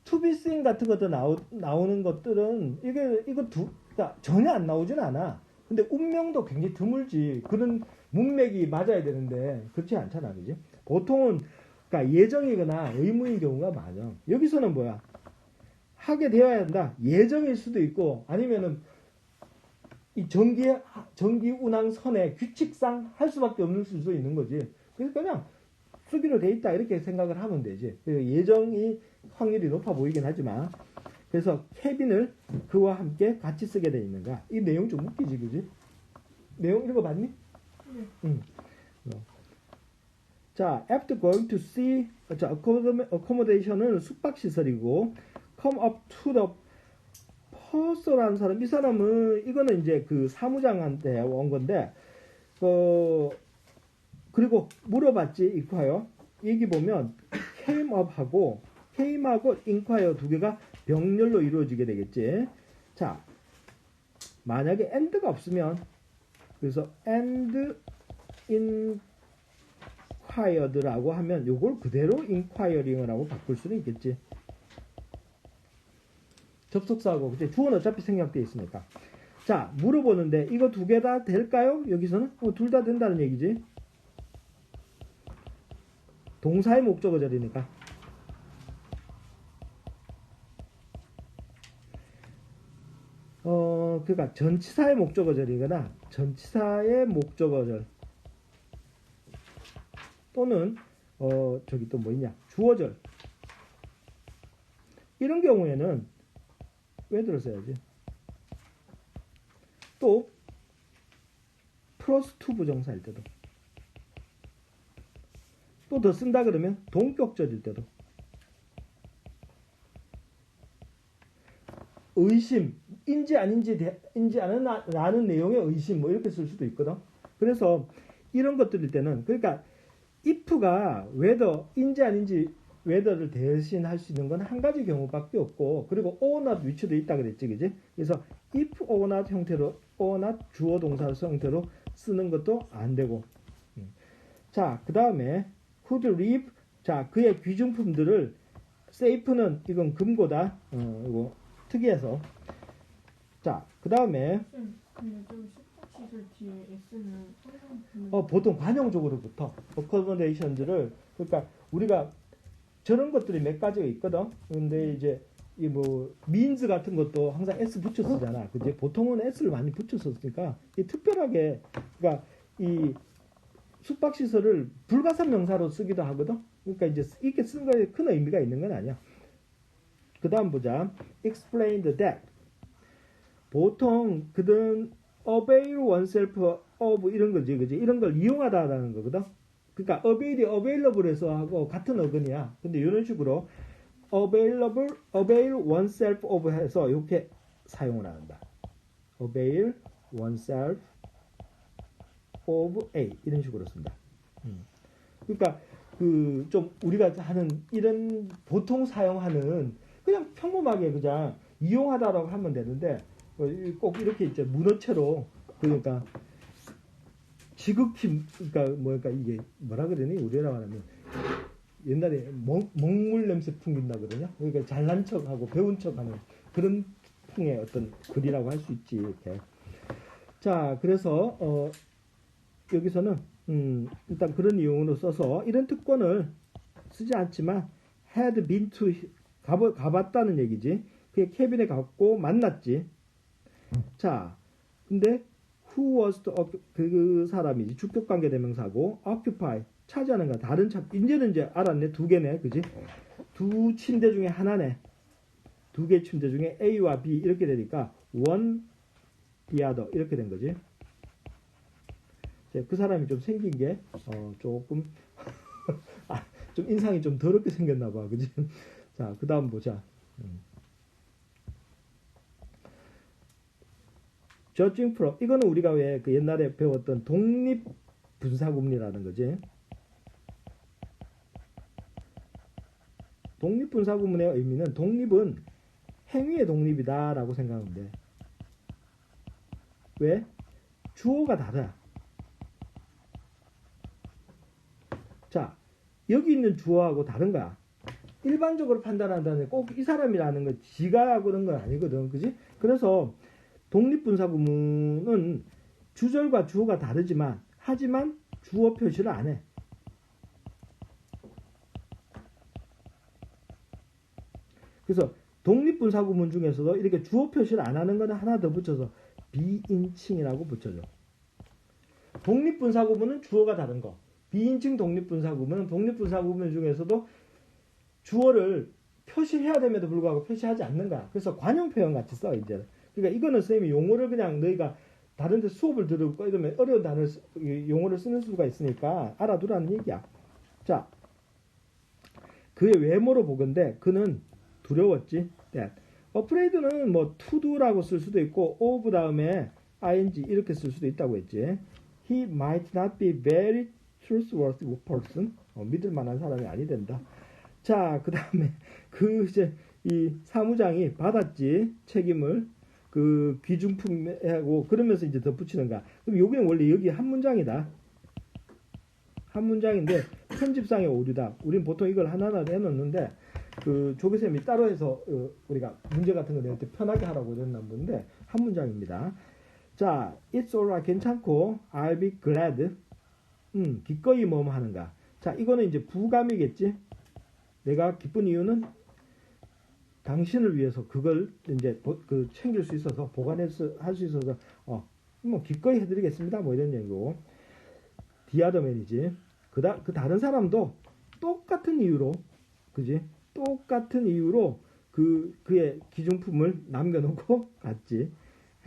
Speaker 1: to be seen 같은 것도 나오는 것들은 그러니까 전혀 안 나오진 않아. 근데 운명도 굉장히 드물지. 그런 문맥이 맞아야 되는데 그렇지 않잖아, 그지? 보통은 그러니까 예정이거나 의무인 경우가 많아. 여기서는 뭐야? 하게 되어야 한다. 예정일 수도 있고 아니면은 이 전기 운항선의 규칙상 할 수밖에 없는 수도 있는 거지. 그래서 그냥 쓰기로 돼 있다 이렇게 생각을 하면 되지. 예정이 확률이 높아 보이긴 하지만 그래서 케빈을 그와 함께 같이 쓰게 돼 있는 거야. 이 내용 좀 웃기지, 그지? 내용 읽어봤니?
Speaker 2: 네.
Speaker 1: 응. 자, after going to see, 자, accommodation은 숙박시설이고, come up to the purser라는 사람, 이 사람은, 이거는 이제 그 사무장한테 온 건데, 그리고 물어봤지, inquire. 여기 보면, came up하고, came하고 inquire 2개가 병렬로 이루어지게 되겠지. 자, 만약에 and가 없으면, 그래서 and inquired라고 하면 요걸 그대로 inquiring이라고 바꿀 수는 있겠지. 접속사하고 그치? 주어는 어차피 생략되어 있으니까. 자, 물어보는데 이거 2개 다 될까요? 여기서는 둘 다 된다는 얘기지. 동사의 목적어절이니까. 그러니까 전치사의 목적어절이거나 전치사의 목적어절 또는 저기 또 뭐 있냐? 주어절. 이런 경우에는 왜 들었어야지? 또 플러스 투 부정사일 때도 또 더 쓴다 그러면 동격절일 때도 의심, 인지 아닌지 인지 않은 내용의 의심 뭐 이렇게 쓸 수도 있거든. 그래서 이런 것들일 때는 그러니까 if가 whether인지 아닌지 whether를 대신할 수 있는 건 한 가지 경우밖에 없고 그리고 or not 위치도 있다 그랬지, 그지? 그래서 if or not 형태로 or not 주어 동사 형태로 쓰는 것도 안 되고. 자, 그 다음에 could live. 자, 그의 귀중품들을 safe는 이건 금고다. 이거 특이해서. 자, 그 다음에
Speaker 2: 근데 좀 숙박시설 뒤에 S는 항상
Speaker 1: 보통 관용적으로 붙어. accommodation들을 그러니까 우리가 저런 것들이 몇 가지가 있거든. 근데 이제 이 뭐 means 같은 것도 항상 S 붙여 쓰잖아. 그지? 보통은 S를 많이 붙여 썼으니까 이 특별하게 그러니까 이 숙박시설을 불가산 명사로 쓰기도 하거든. 그러니까 이제 이렇게 쓴 거에 큰 의미가 있는 건 아니야. 그 다음 보자. explained that. 보통 그든 avail oneself of 이런 거지, 그지? 이런 걸 이용하다라는 거거든. 그러니까 avail이 available에서 하고 같은 어근이야. 근데 이런 식으로 avail oneself of 해서 이렇게 사용을 한다. avail oneself of A 이런 식으로 쓴다. 그러니까 그 좀 우리가 하는 이런 보통 사용하는 그냥 평범하게 그냥 이용하다라고 하면 되는데 꼭 이렇게 이제 문어체로 그러니까 지극히 그러니까 뭐랄까 이게 뭐라 그러니 우리나라 말하면 옛날에 먹물 냄새 풍긴다 그러냐? 그러니까 잘난 척하고 배운 척하는 그런 풍의 어떤 글이라고 할 수 있지 이렇게. 자 그래서 여기서는 일단 그런 이용으로 써서 이런 특권을 쓰지 않지만 had been to 가봤다는 얘기지. 그게 케빈에 갔고 만났지. 자, 근데 who was the 그 사람이지 주격관계 대명사고 occupy 차지하는 거 다른 차 이제는 이제 알았네. 두 개네, 그지? 두 침대 중에 하나네. 두 개 침대 중에 A와 B 이렇게 되니까 one the other 이렇게 된 거지. 그 사람이 좀 생긴 게 조금 좀 인상이 좀 더럽게 생겼나 봐, 그지? 자, 그 다음 보자. judging from 이거는 우리가 왜 그 옛날에 배웠던 독립 분사구문이라는 거지. 독립 분사구문의 의미는 독립은 행위의 독립이다라고 생각하면 돼. 왜? 주어가 다르다. 자, 여기 있는 주어하고 다른 거야. 일반적으로 판단한다는 꼭 이 사람이라는 거 지가 그런 건 아니거든. 그지? 그래서 독립분사구문은 주절과 주어가 다르지만 하지만 주어 표시를 안 해. 그래서 독립분사구문 중에서도 이렇게 주어 표시를 안 하는 거는 하나 더 붙여서 비인칭이라고 붙여줘. 독립분사구문은 주어가 다른 거. 비인칭 독립분사구문은 독립분사구문 중에서도 주어를 표시해야 됨에도 불구하고 표시하지 않는 거야. 그래서 관용 표현 같이 써, 이제. 그러니까 이거는 선생님이 용어를 그냥 너희가 다른 데 수업을 들고 이러면 어려운 단어를, 용어를 쓰는 수가 있으니까 알아두라는 얘기야. 자, 그의 외모로 보건데 그는 두려웠지. afraid는 뭐 to do라고 쓸 수도 있고 of 다음에 ing 이렇게 쓸 수도 있다고 했지. He might not be very trustworthy person. 믿을 만한 사람이 아니 된다. 자, 그 다음에 그 이제 이 사무장이 받았지 책임을 그 귀중품하고 그러면서 이제 덧붙이는 거야. 그럼 여기는 원래 여기 한 문장이다. 한 문장인데 편집상의 오류다. 우린 보통 이걸 하나하나 해놓는데 그 조교쌤이 따로 해서 우리가 문제 같은 거 낼 때 편하게 하라고 이랬나 본데 한 문장입니다. 자, it's alright 괜찮고 I'll be glad. 기꺼이 뭐뭐 하는가. 자, 이거는 이제 부감이겠지. 내가 기쁜 이유는 당신을 위해서 그걸 이제 그 챙길 수 있어서 보관해서 할 수 있어서 뭐 기꺼이 해드리겠습니다. 뭐 이런 얘기고. 디아더맨이지. 그 다른 사람도 똑같은 이유로, 그지? 똑같은 이유로 그의 기중품을 남겨놓고 갔지.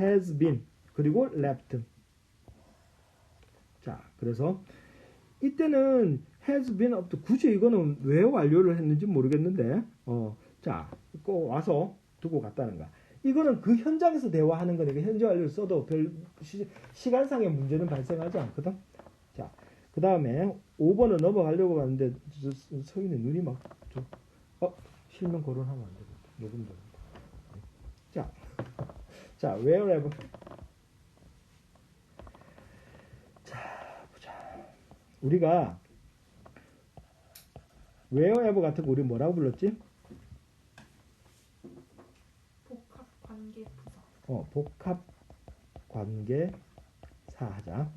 Speaker 1: has been 그리고 left. 자, 그래서 이때는 has been up to 굳이 이거는 왜 완료를 했는지 모르겠는데 자, 꼭 와서 두고 갔다는 거야. 이거는 그 현장에서 대화하는 거니까 현재 완료를 써도 별 시간상의 문제는 발생하지 않거든. 자, 그 다음에 5번을 넘어가려고 하는데 서인의 눈이 막 실명 거론하면 안 되겠다. 녹음도. 자, wherever. 자, 보자. 우리가 wherever 같은 거 우리 뭐라고 불렀지?
Speaker 3: 복합관계부사.
Speaker 1: 복합관계사 하자.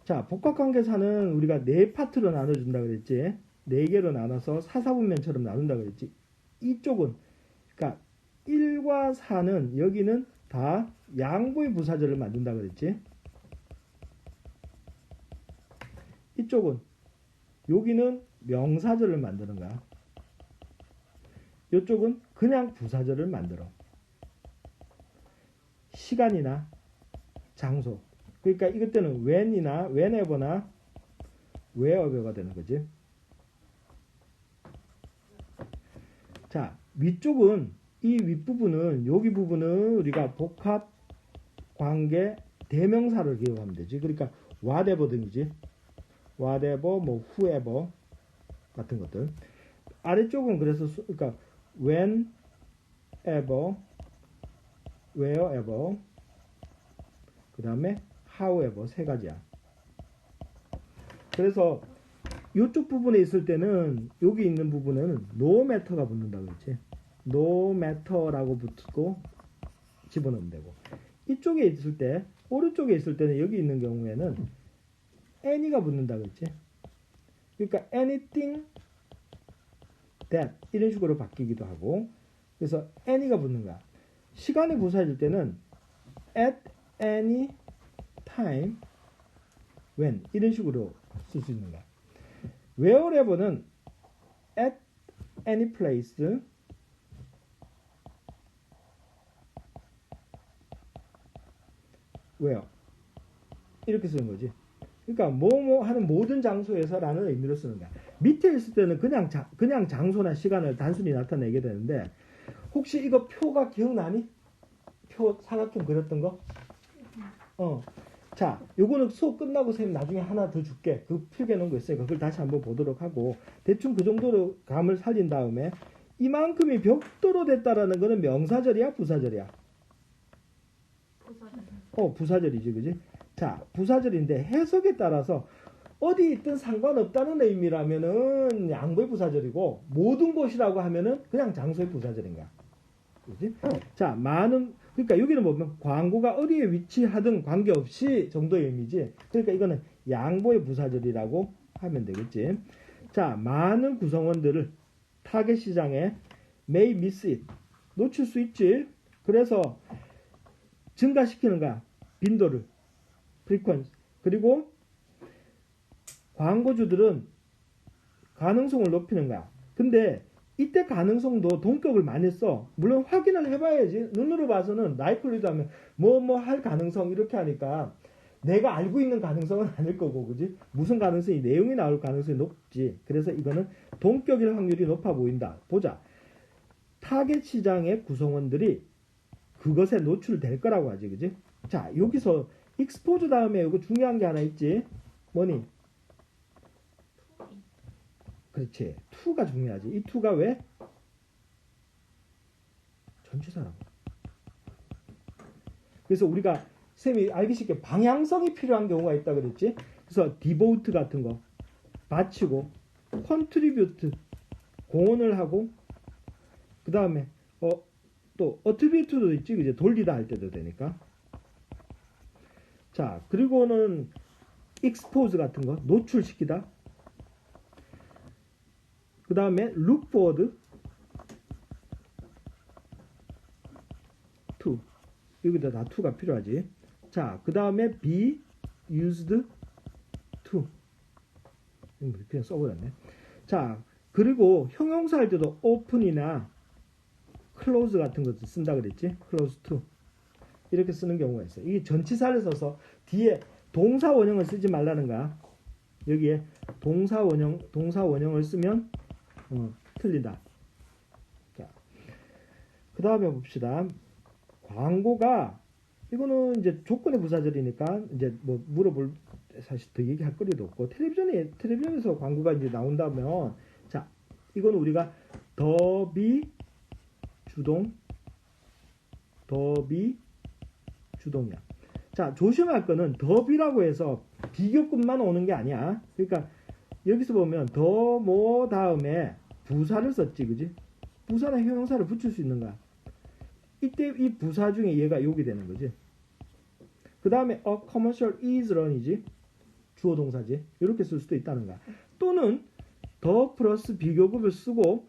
Speaker 1: 자, 복합관계사는 우리가 네 파트로 나눠준다 그랬지. 네 개로 나눠서 사사분면처럼 나눈다 그랬지. 이쪽은 그러니까 1과 4는 여기는 다 양보의 부사절을 만든다 그랬지. 이쪽은 여기는 명사절을 만드는 거야. 이쪽은 그냥 부사절을 만들어. 시간이나 장소. 그러니까 이것 때는 when이나 whenever나 wherever가 되는 거지. 자, 위쪽은 이 윗부분은 여기 부분은 우리가 복합 관계 대명사를 기억하면 되지. 그러니까 whatever 등이지. whatever, 뭐 whoever 같은 것들. 아래쪽은 그래서 그러니까 whenever, wherever, 그 다음에 however 세 가지야. 그래서 이쪽 부분에 있을 때는 여기 있는 부분에는 no matter가 붙는다 그렇지. no matter라고 붙고 집어넣으면 되고, 이쪽에 있을 때 오른쪽에 있을 때는 여기 있는 경우에는 any가 붙는다 그랬지. 그러니까 anything that 이런 식으로 바뀌기도 하고, 그래서 any가 붙는 거야. 시간이 부사질 때는 at any time when 이런 식으로 쓸 수 있는 거야. wherever는 at any place where 이렇게 쓰는 거지. 그러니까 뭐뭐 하는 모든 장소에서라는 의미로 쓰는 거야. 밑에 있을 때는 그냥 장소나 시간을 단순히 나타내게 되는데, 혹시 이거 표가 기억나니? 표 사각형 그렸던 거? 자, 요거는 수업 끝나고 선생님 나중에 하나 더 줄게. 그 필기해 놓은 거 있으니까 그걸 다시 한번 보도록 하고, 대충 그 정도로 감을 살린 다음에 이만큼이 벽도로 됐다라는 거는 명사절이야, 부사절이야?
Speaker 3: 부사절.
Speaker 1: 부사절이지, 그지? 자, 부사절인데 해석에 따라서 어디 있든 상관없다는 의미라면은 양보의 부사절이고, 모든 곳이라고 하면은 그냥 장소의 부사절인 거야. 그지? 자, 많은, 그러니까 여기는 보면 광고가 어디에 위치하든 관계없이 정도의 의미지. 그러니까 이거는 양보의 부사절이라고 하면 되겠지. 자, 많은 구성원들을 타겟 시장에 may miss it, 놓칠 수 있지. 그래서 증가시키는 거야. 빈도를, frequency. 그리고 광고주들은 가능성을 높이는 거야. 근데 이때 가능성도 동격을 많이 써. 물론 확인을 해봐야지. 눈으로 봐서는 likelihood 하면 뭐 할 가능성 이렇게 하니까 내가 알고 있는 가능성은 아닐 거고, 그지? 무슨 가능성이, 내용이 나올 가능성이 높지. 그래서 이거는 동격일 확률이 높아 보인다. 보자. 타겟 시장의 구성원들이 그것에 노출될 거라고 하지, 그지? 자, 여기서 expose 다음에 이거 중요한 게 하나 있지. 뭐니? 그렇지. to가 중요하지. 이 to가 왜? 전치사라고. 그래서 우리가 쌤이 알기 쉽게 방향성이 필요한 경우가 있다 그랬지. 그래서 devote 같은 거 바치고, contribute 공헌을 하고, 그 다음에 또 attribute도 있지, 그제? 돌리다 할 때도 되니까. 자, 그리고는 expose 같은 거 노출시키다. 그 다음에 look forward to, 여기다 다 to가 필요하지. 자, 그 다음에 be used to, 그냥 써버렸네. 자, 그리고 형용사 할 때도 open이나 close 같은 것도 쓴다 그랬지. close to 이렇게 쓰는 경우가 있어요. 이게 전치사를 써서 뒤에 동사 원형을 쓰지 말라는 거야. 여기에 동사 원형을 쓰면 틀린다. 자, 그 다음에 봅시다. 광고가, 이거는 이제 조건의 부사절이니까 이제 뭐 물어볼, 사실 더 얘기할 거리도 없고, 텔레비전에서 광고가 이제 나온다면, 자, 이건 우리가 더비 주동이야. 자, 조심할 거는 더비라고 해서 비교급만 오는 게 아니야. 그러니까 여기서 보면 더 뭐 다음에 부사를 썼지, 그지? 부사나 형용사를 붙일 수 있는 거야. 이때 이 부사 중에 얘가 여기 되는 거지. 그 다음에 a commercial is run이지. 주어 동사지. 이렇게 쓸 수도 있다는 거야. 또는 더 플러스 비교급을 쓰고,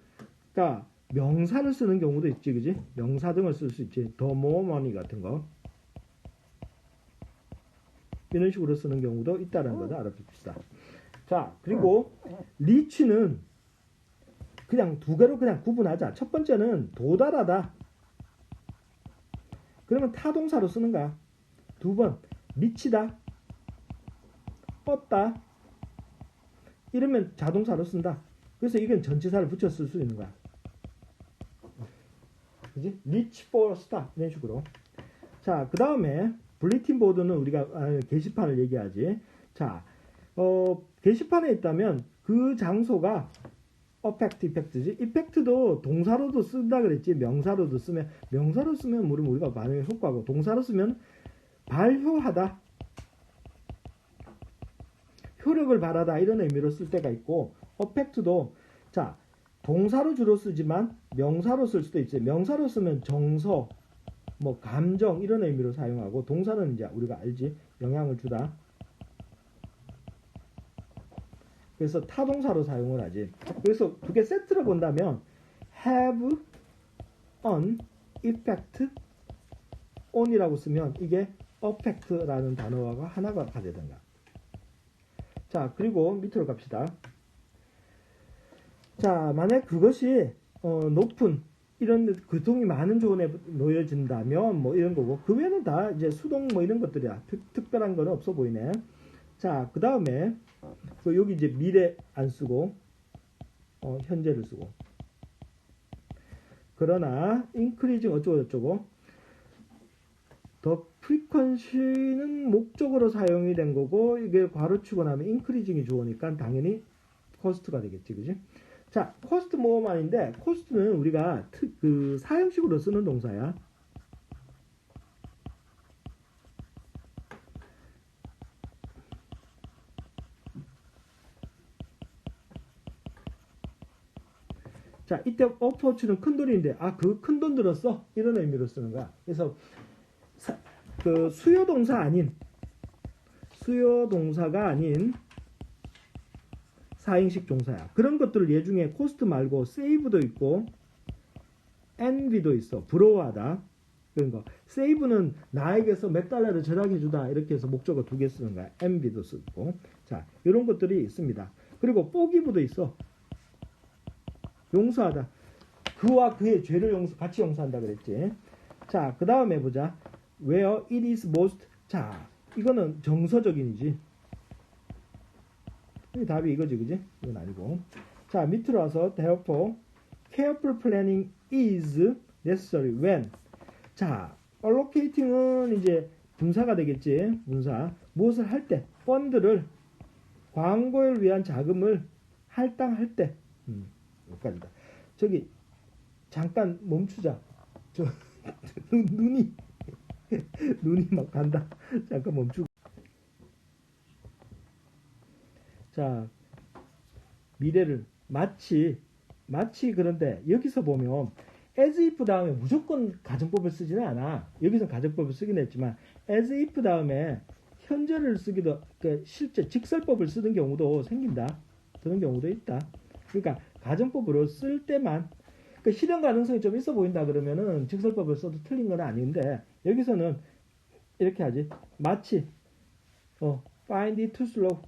Speaker 1: 그러니까 명사를 쓰는 경우도 있지, 그지? 명사 등을 쓸 수 있지. 더 more money 같은 거. 이런 식으로 쓰는 경우도 있다는 거다 알아둡시다. 자, 그리고 리치는 그냥 두 개로 그냥 구분하자. 첫 번째는 도달하다. 그러면 타동사로 쓰는 거야. 두 번, 미치다, 뻗다. 이러면 자동사로 쓴다. 그래서 이건 전치사를 붙여 쓸 수 있는 거야. 그지? reach for star. 이런 식으로. 자, 그 다음에 블리팅 보드는 우리가 게시판을 얘기하지. 자, 게시판에 있다면 그 장소가 어펙트, 이펙트지. 이펙트도 동사로도 쓴다 그랬지. 명사로도 쓰면, 명사로 쓰면 우리가 반응의 효과고, 동사로 쓰면 발효하다, 효력을 발하다 이런 의미로 쓸 때가 있고, 어펙트도 자 동사로 주로 쓰지만 명사로 쓸 수도 있어요. 명사로 쓰면 정서, 뭐 감정 이런 의미로 사용하고, 동사는 이제 우리가 알지, 영향을 주다. 그래서 타동사로 사용을 하지. 그래서 두 개 세트로 본다면 have an effect on이라고 쓰면 이게 affect라는 단어가 하나가 되든가. 자, 그리고 밑으로 갑시다. 자, 만약 그것이 높은 이런 교통이 많은 조건에 놓여진다면 뭐 이런 거고, 그 외에는 다 이제 수동 뭐 이런 것들이야. 특별한 건 없어 보이네. 자, 그 다음에 여기 이제 미래 안 쓰고 현재를 쓰고, 그러나 increasing 어쩌고 저쩌고, 더 frequency는 목적으로 사용이 된 거고, 이게 괄호치고 나면 increasing이 좋으니까 당연히 cost가 되겠지, 그지? 자, cost 모어만인데, cost는 우리가 그 사형식으로 쓰는 동사야. 자, 이때 approach는 큰 돈인데, 그 큰 돈 들었어? 이런 의미로 쓰는 거야. 그래서 그 수요 동사가 아닌 사행식 종사야. 그런 것들을 얘 중에 코스트 말고 save도 있고 envy도 있어. 부러워하다. 그런 거. save는 나에게서 몇 달러를 절약해 주다. 이렇게 해서 목적어 두 개 쓰는 거야. envy도 쓰고. 자, 이런 것들이 있습니다. 그리고 forgive도 있어. 용서하다. 그와 그의 죄를 같이 용서한다 그랬지. 자, 그 다음에 보자. Where it is most. 자, 이거는 정서적인이지. 이 답이 이거지, 그지? 이건 아니고. 자, 밑으로 와서 therefore careful planning is necessary when. 자, allocating은 이제 분사가 되겠지. 분사. 무엇을 할 때, 펀드를 광고를 위한 자금을 할당할 때. 여기까지다. 저기 잠깐 멈추자. 저 눈이 막 간다. 잠깐 멈추고. 자, 미래를 마치 그런데 여기서 보면 as if 다음에 무조건 가정법을 쓰지는 않아. 여기서 가정법을 쓰긴 했지만 as if 다음에 현재를 쓰기도, 그러니까 실제 직설법을 쓰는 경우도 생긴다. 그런 경우도 있다. 그러니까 가정법으로 쓸 때만, 그 실현 가능성이 좀 있어 보인다 그러면은 직설법을 써도 틀린 건 아닌데, 여기서는 이렇게 하지. 마치 find it too slow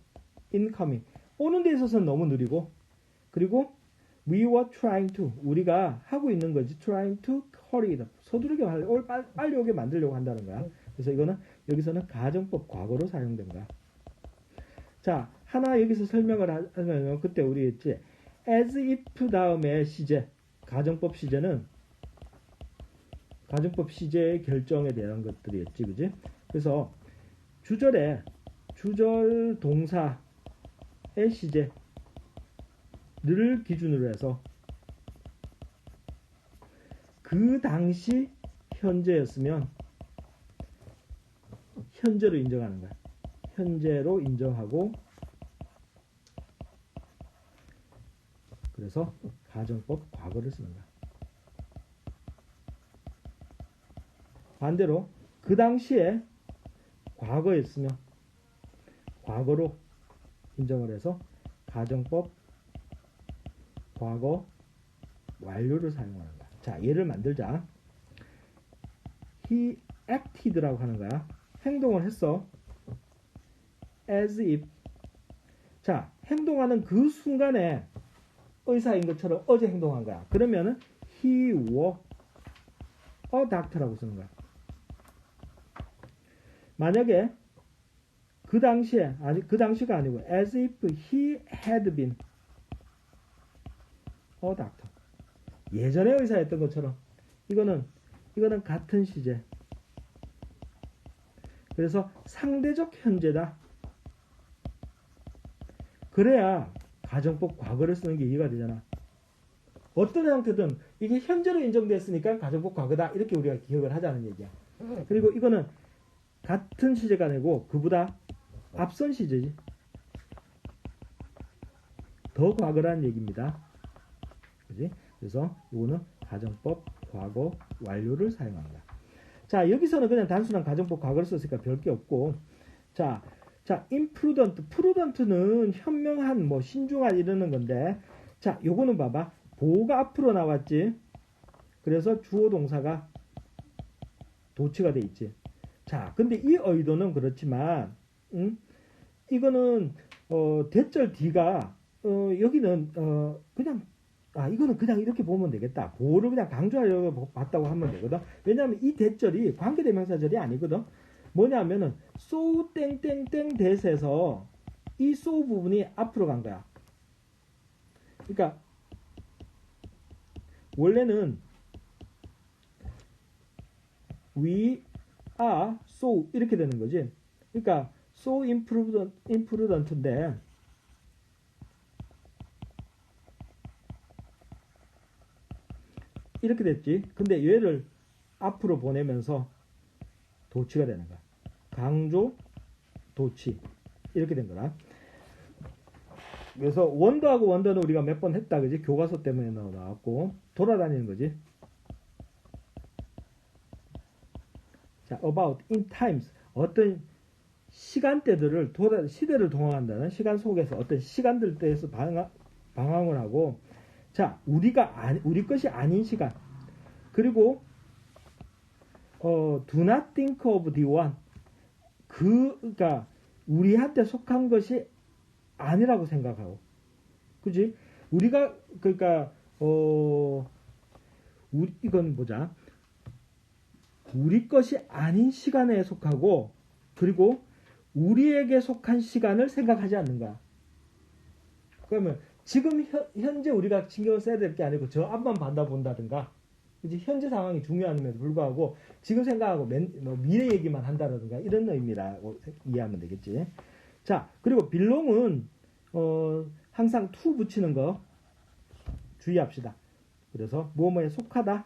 Speaker 1: incoming. 오는 데 있어서는 너무 느리고, 그리고 we were trying to, 우리가 하고 있는 거지. trying to hurry it up. 서두르게 빨리 오게 만들려고 한다는 거야. 그래서 이거는 여기서는 가정법 과거로 사용된 거야. 자, 하나 여기서 설명을 하면, 그때 우리 했지. as if 다음에 시제, 가정법 시제는 가정법 시제의 결정에 대한 것들이었지, 그지? 그래서 주절 동사의 시제를 기준으로 해서 그 당시 현재였으면 현재로 인정하는 거야. 현재로 인정하고, 그래서 가정법 과거를 쓰는 거야. 반대로 그 당시에 과거였으면 과거로 인정을 해서 가정법 과거 완료를 사용하는 거야. 자, 예를 만들자. He acted라고 하는 거야. 행동을 했어. as if. 자, 행동하는 그 순간에 의사인 것처럼 어제 행동한 거야. 그러면은 he were a doctor라고 쓰는 거야. 만약에 그 당시에, 아니, 그 당시가 아니고, as if he had been a doctor. 예전에 의사였던 것처럼. 이거는 같은 시제. 그래서 상대적 현재다. 그래야 가정법 과거를 쓰는 게 이해가 되잖아. 어떤 형태든 이게 현재로 인정됐으니까 가정법 과거다. 이렇게 우리가 기억을 하자는 얘기야. 그리고 이거는 같은 시제가 아니고 그보다 앞선 시제지. 더 과거라는 얘기입니다. 그지? 그래서 이거는 가정법 과거 완료를 사용합니다. 자, 여기서는 그냥 단순한 가정법 과거를 썼으니까 별게 없고, 자, imprudent, prudent는 현명한, 뭐 신중한 이러는 건데, 자, 요거는 봐봐. 보호가 앞으로 나왔지. 그래서 주어 동사가 도치가 돼 있지. 자, 근데 이 의도는 그렇지만, 이거는 대절 D가 여기는 그냥 이거는 그냥 이렇게 보면 되겠다. 보호를 그냥 강조하려고 봤다고 하면 되거든. 왜냐하면 이 대절이 관계대명사절이 아니거든. 뭐냐면은 so 땡땡땡 대에서 이 so 부분이 앞으로 간 거야. 그러니까 원래는 we are so 이렇게 되는 거지. 그러니까 so imprudent인데 이렇게 됐지. 근데 얘를 앞으로 보내면서 도치가 되는 거야. 강조, 도치 이렇게 된 거라. 그래서 원더하고 원더는 우리가 몇 번 했다, 그지? 교과서 때문에 나왔고 돌아다니는 거지. 자, about in times 어떤 시간대들을 시대를 동화한다는 시간 속에서 어떤 시간들에서 방황을 하고, 자, 우리 것이 아닌 시간. 그리고 do not think of the one. 그러니까 우리한테 속한 것이 아니라고 생각하고, 그지? 우리가 그러니까 이건 보자. 우리 것이 아닌 시간에 속하고, 그리고 우리에게 속한 시간을 생각하지 않는 거야. 그러면 지금 현재 우리가 신경을 써야 될 게 아니고 저 앞만 본다든가, 그치? 현재 상황이 중요함에도 불구하고 지금 생각하고 미래 얘기만 한다든가 이런 의미라고 이해하면 되겠지. 자, 그리고 belong은 항상 to 붙이는 거 주의합시다. 그래서 뭐뭐에 속하다.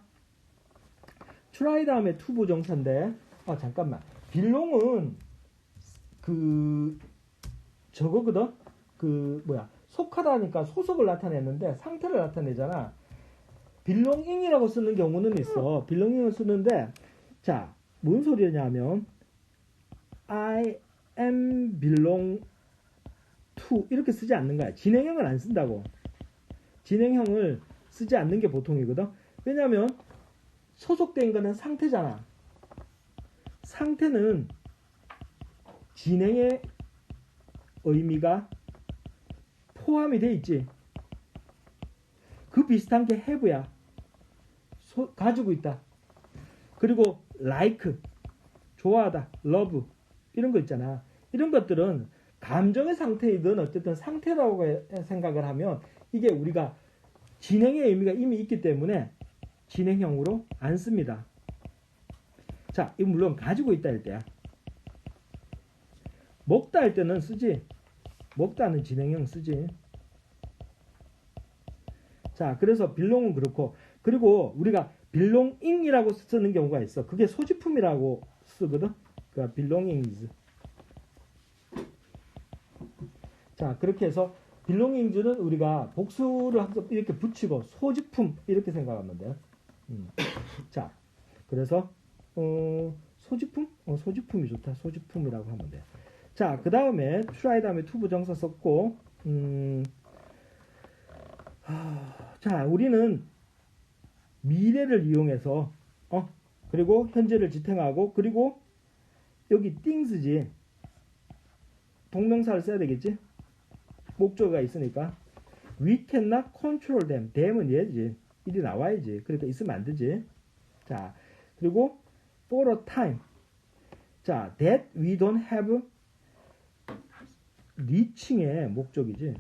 Speaker 1: try 다음에 to 부정사인데, 잠깐만. belong은 저거거든. 속하다니까 소속을 나타내는데 상태를 나타내잖아. belonging이라고 쓰는 경우는 있어. belonging을 쓰는데, 자, 뭔 소리냐면 I am belong to 이렇게 쓰지 않는 거야. 진행형을 안 쓴다고. 진행형을 쓰지 않는 게 보통이거든. 왜냐면 소속된 거는 상태잖아. 상태는 진행의 의미가 포함이 돼 있지. 그 비슷한 게 have야. 가지고 있다. 그리고 like, 좋아하다, love 이런 거 있잖아. 이런 것들은 감정의 상태이든 어쨌든 상태라고 생각을 하면 이게 우리가 진행의 의미가 이미 있기 때문에 진행형으로 안 씁니다. 자, 이거 물론 가지고 있다 할 때야. 먹다 할 때는 쓰지. 먹다는 진행형 쓰지. 자, 그래서 belong은 그렇고, 그리고 우리가 belonging이라고 쓰는 경우가 있어. 그게 소지품이라고 쓰거든. 그러니까 belongings. 자, 그렇게 해서 belongings는 우리가 복수를 항상 이렇게 붙이고 소지품 이렇게 생각하면 돼요. 자, 그래서 소지품? 소지품이 좋다. 소지품이라고 하면 돼. 자, 그 다음에 try 다음에 to 부정사 썼고, 자, 우리는 미래를 이용해서 그리고 현재를 지탱하고, 그리고 여기 things지. 동명사를 써야 되겠지? 목적어가 있으니까. we cannot control them. them은 얘지. 일이 나와야지. 그러니까 있으면 안 되지. 자, 그리고 for a time. 자, that we don't have reaching의 목적이지.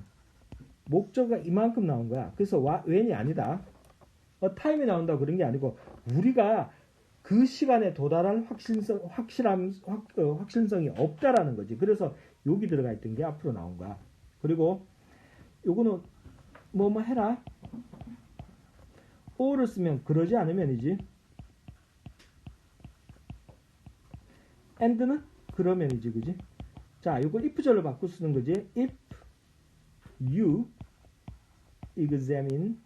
Speaker 1: 목적가 이만큼 나온 거야. 그래서 when이 아니다. a time이 나온다고 그런 게 아니고 우리가 그 시간에 도달할 확실성이 없다라는 거지. 그래서 여기 들어가 있던 게 앞으로 나온 거야. 그리고 요거는 뭐 해라. or를 쓰면 그러지 않으면이지. and는 그러면이지, 그지? 자, 요걸 if절로 바꿔 쓰는 거지. if you examine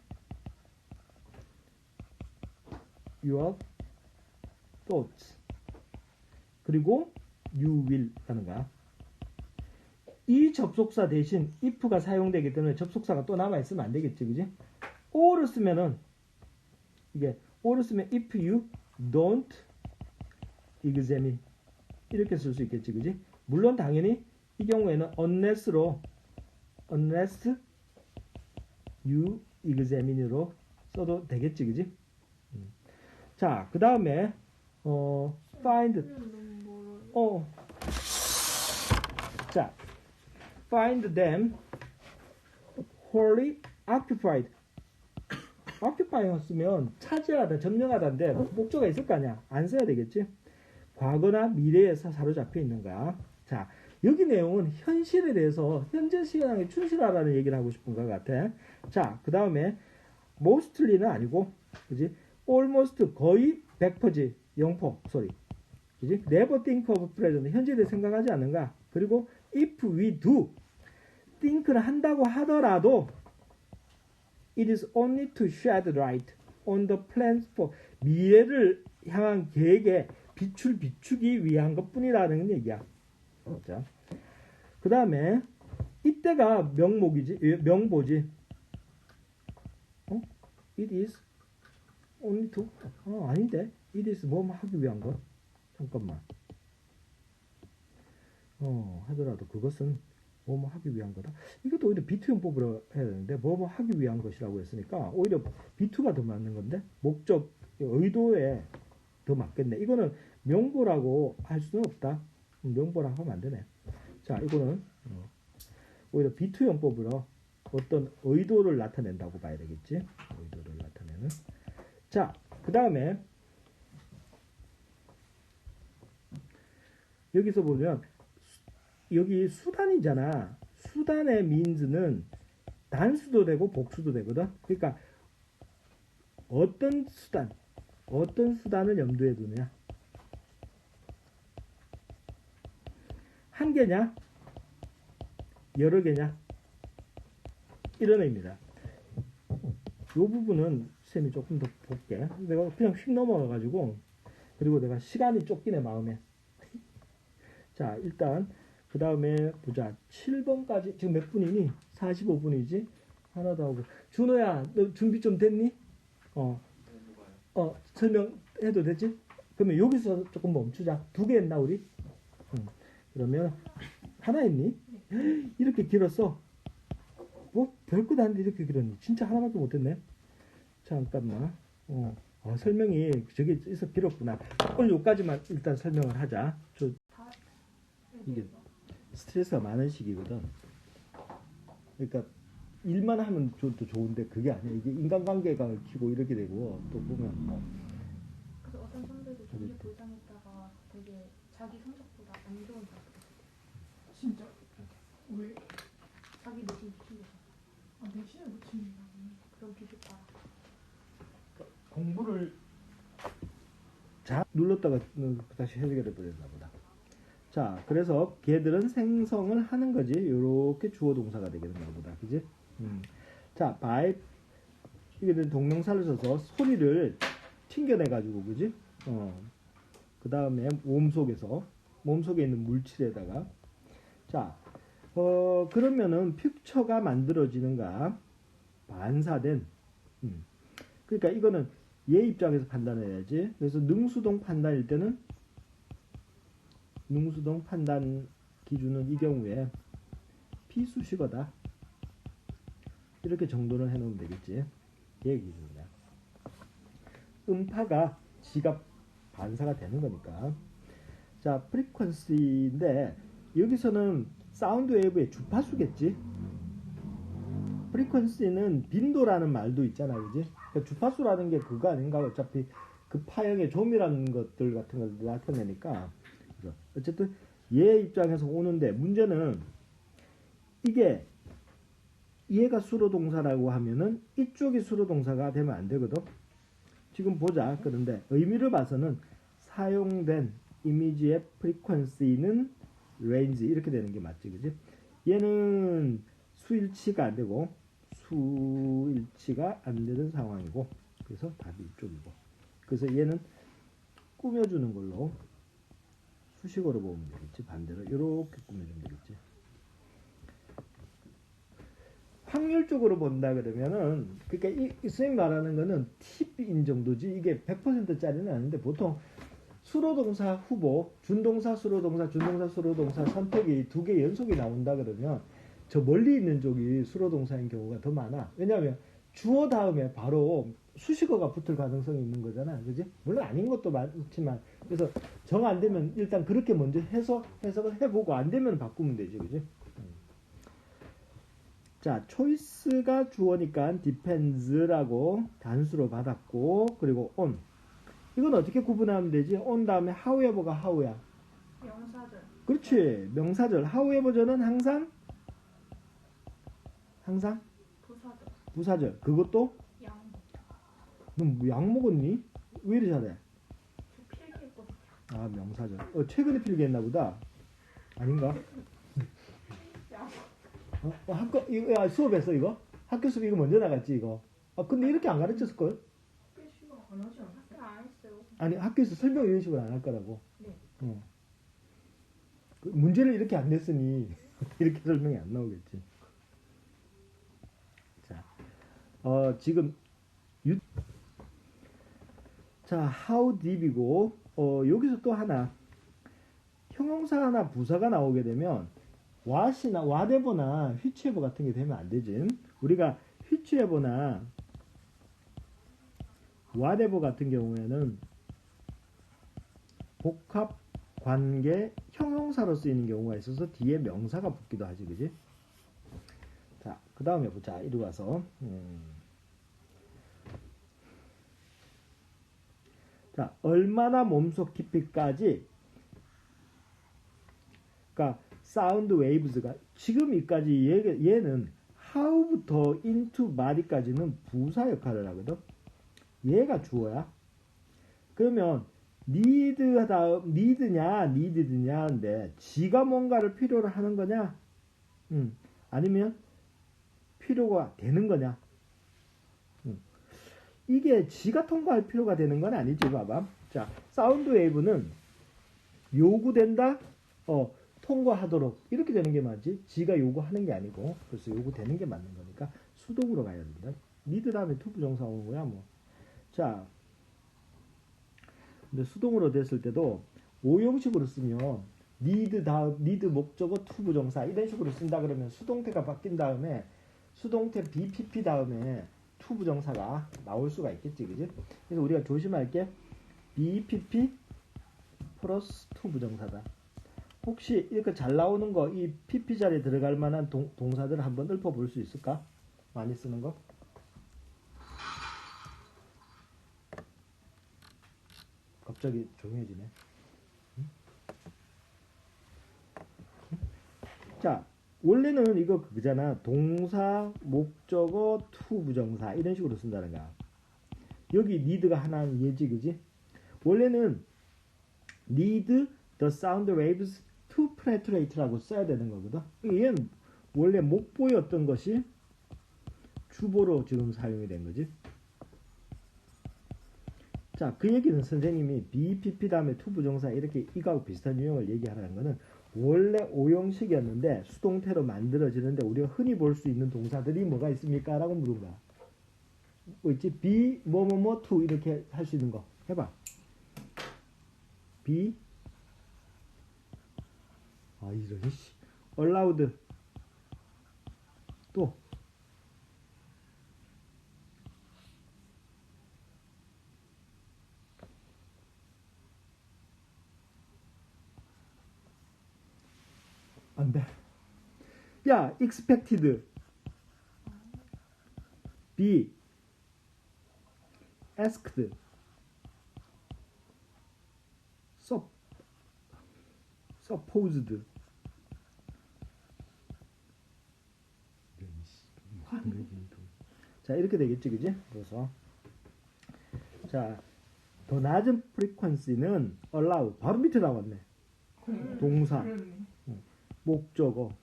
Speaker 1: your thoughts. 그리고 you will 하는 거야. 이 접속사 대신 if가 사용되기 때문에 접속사가 또 남아있으면 안 되겠지, 그지? or를 쓰면은 이게 or를 쓰면 if you don't examine 이렇게 쓸 수 있겠지, 그지? 물론 당연히 이 경우에는 unless you examine로 써도 되겠지, 그지? 자, 그 다음에 find 자, find them wholly occupied. occupy 쓰면 차지하다, 점령하다인데 목적가 있을 거 아니야. 안 써야 되겠지. 과거나 미래에서 사로잡혀 있는 거야. 자, 여기 내용은 현실에 대해서 현재 시간에 충실하라는 얘기를 하고 싶은 것 같아. 자, 그 다음에 mostly는 아니고, 그지? almost 거의 100%지. 0%, sorry. 그지? never think of present. 현재에 대해 생각하지 않는가. 그리고 if we do think를 한다고 하더라도 it is only to shed light on the plans for 미래를 향한 계획에 빛을 비추기 위한 것뿐이라는 얘기야. 자, 그 다음에 이때가 명보지. It is only to 아닌데 it is 뭐 하기 위한 것. 잠깐만. 하더라도 그것은 뭐뭐 하기 위한 거다. 이것도 오히려 B2형법으로 해야 되는데 뭐뭐 하기 위한 것이라고 했으니까 오히려 B2가 더 맞는 건데 목적, 의도에 더 맞겠네. 이거는 명보라고 할 수는 없다. 명보라고 하면 안 되네. 자, 이거는 오히려 B2형법으로 어떤 의도를 나타낸다고 봐야 되겠지. 의도를 나타내는. 자, 그 다음에 여기서 보면 여기 수단이잖아. 수단의 means는 단수도 되고 복수도 되거든. 그러니까 어떤 수단을 염두에 두냐. 한 개냐? 여러 개냐? 이런 의미입니다. 이 부분은 쌤이 조금 더 볼게. 내가 그냥 휙 넘어가가지고 그리고 내가 시간이 쫓기네 마음에. 자, 일단 그 다음에 보자. 7번까지 지금 몇 분이니? 45분이지? 하나 더 하고. 준호야, 너 준비 좀 됐니? 설명해도 되지? 그러면 여기서 조금 멈추자. 2개 했나 우리? 그러면 하나 했니? 이렇게 길었어. 뭐 별것 아닌데 이렇게 길었니? 진짜 하나밖에 못했네. 잠깐만. 설명이 저기 있어 길었구나. 오늘 여기까지만 일단 설명을 하자. 이게 스트레스가 많은 시기거든. 그러니까 일만 하면 또 좋은데 그게 아니야. 이게 인간관계가 얽히고 이렇게 되고 또 보면
Speaker 3: 그래서 어떤 선배도 준비 보상했다가 되게 자기 성적보다 안 좋은 거
Speaker 2: 진짜? 왜?
Speaker 3: 자기 내신 비키려서.
Speaker 2: 내신을 못 치는다고.
Speaker 3: 그런 비교 따라.
Speaker 1: 공부를 눌렀다가 다시 해결해 버렸나 보다. 자, 그래서 걔들은 생성을 하는 거지. 요렇게 주어 동사가 되겠나 보다. 그지? 자, by 이게 동명사를 써서 소리를 튕겨내 가지고, 그지? 그 다음에 몸 속에 있는 물질에다가 자, 그러면은 픽처가 만들어지는가? 반사된 그러니까 이거는 얘 입장에서 판단해야지. 그래서 능수동 판단일 때는 능수동 판단 기준은 이 경우에 피수식어다. 이렇게 정도는 해놓으면 되겠지. 얘 기준이야. 음파가 지가 반사가 되는 거니까. 자, 프리퀀시인데 여기서는 사운드 웨이브의 주파수겠지. 프리퀀시는 빈도라는 말도 있잖아, 그지? 그러니까 주파수라는 게 그거 아닌가? 어차피 그 파형의 조밀한 것들 같은 걸 나타내니까. 그래서 어쨌든 얘 입장에서 오는데 문제는 이게 얘가 수로동사라고 하면은 이쪽이 수로동사가 되면 안 되거든. 지금 보자. 그런데 의미를 봐서는 사용된 이미지의 프리퀀시는 레인지 이렇게 되는 게 맞지, 그지? 얘는 수일치가 안 되고 수일치가 안 되는 상황이고, 그래서 답이 이쪽이고, 그래서 얘는 꾸며주는 걸로 수식어로 보면 되겠지. 반대로 이렇게 꾸며주면 되겠지. 확률적으로 본다 그러면은, 그러니까 이 선생님 말하는 거는 팁인 정도지 이게 100%짜리는 아닌데, 보통 수로동사 후보, 준동사 수로동사, 준동사 수로동사 선택이 2개 연속이 나온다 그러면 저 멀리 있는 쪽이 수로동사인 경우가 더 많아. 왜냐하면 주어 다음에 바로 수식어가 붙을 가능성이 있는 거잖아, 그지? 물론 아닌 것도 많지만, 그래서 정 안 되면 일단 그렇게 먼저 해석을 해보고 안 되면 바꾸면 되지, 그지? 자, choice가 주어니까 depends라고 단수로 받았고, 그리고 on. 이건 어떻게 구분하면 되지? on 다음에 however가 how야.
Speaker 3: 명사절.
Speaker 1: 그렇지. 명사절. however절은 항상
Speaker 3: 부사절.
Speaker 1: 부사절. 그것도
Speaker 3: 양.
Speaker 1: 너 약 먹었니? 왜 이리 잘해?
Speaker 3: 저 필기했거든요.
Speaker 1: 아, 명사절. 최근에 필기했나 보다. 아닌가?
Speaker 3: 양.
Speaker 1: 이거 수업했어 이거? 학교 수업 이거 먼저 나갔지 이거. 근데 이렇게 안 가르쳤을 걸?
Speaker 2: 시간 안 하지 않았어?
Speaker 3: 학교 안 했어요.
Speaker 1: 아니, 학교에서 설명 이런 식으로 안 할 거라고.
Speaker 3: 네.
Speaker 1: 그 문제를 이렇게 안 냈으니 이렇게 설명이 안 나오겠지. 자, 지금 자, how deep이고, 여기서 또 하나 형용사 하나 부사가 나오게 되면 what이나 whatever나 whichever 같은 게 되면 안 되지. 우리가 whichever나 whatever 같은 경우에는 복합 관계 형용사로 쓰이는 경우가 있어서 뒤에 명사가 붙기도 하지, 그지? 자, 그 다음에 보자. 이리 와서 자, 얼마나 몸속 깊이까지, 그러니까 사운드 웨이브스가 지금 여기까지 얘는 how부터 into body까지는 부사 역할을 하거든. 얘가 주어야. 그러면 need냐인데 지가 뭔가를 필요로 하는 거냐? 아니면 필요가 되는 거냐? 이게 지가 통과할 필요가 되는 건 아니지. 봐봐. 자, 사운드 웨이브는 요구된다, 통과하도록 이렇게 되는 게 맞지. 지가 요구하는 게 아니고, 그래서 요구되는 게 맞는 거니까 수동으로 가야 된다. need 다음에 to 부정사 오는 거야, 뭐. 자, 근데 수동으로 됐을 때도 오형식으로 쓰면 need 목적어 to 부정사 이런 식으로 쓴다 그러면 수동태가 바뀐 다음에 수동태 BPP 다음에 to 부정사가 나올 수가 있겠지, 그지? 그래서 우리가 조심할 게 BPP 플러스 to 부정사다. 혹시 이렇게 잘 나오는 거 이 PP 자리에 들어갈 만한 동사들 한번 읊어볼 수 있을까? 많이 쓰는 거? 갑자기 조용해지네. 자, 원래는 이거 그거잖아. 동사, 목적어, to 부정사 이런 식으로 쓴다는 거야. 여기 need가 하나는 얘지, 그지? 원래는 need the sound waves to penetrate라고 써야 되는 거거든. 얘는 원래 목보였던 것이 주보로 지금 사용이 된 거지. 자, 그 얘기는 선생님이 BPP 다음에 to 부정사 이렇게 이거하고 비슷한 유형을 얘기하라는 거는 원래 오형식이었는데 수동태로 만들어지는데 우리가 흔히 볼 수 있는 동사들이 뭐가 있습니까? 라고 물은 거야. 뭐 있지? be, 뭐뭐뭐, to 이렇게 할 수 있는 거 해봐. be, 이러니 allowed, 또 안 돼. 야, expected. be asked. supposed. 자, 이렇게 되겠지, 그지? 그래서 자, 더 낮은 frequency는 allow. 바로 밑에 나왔네. 동사,
Speaker 2: 그러네.
Speaker 1: 목적어,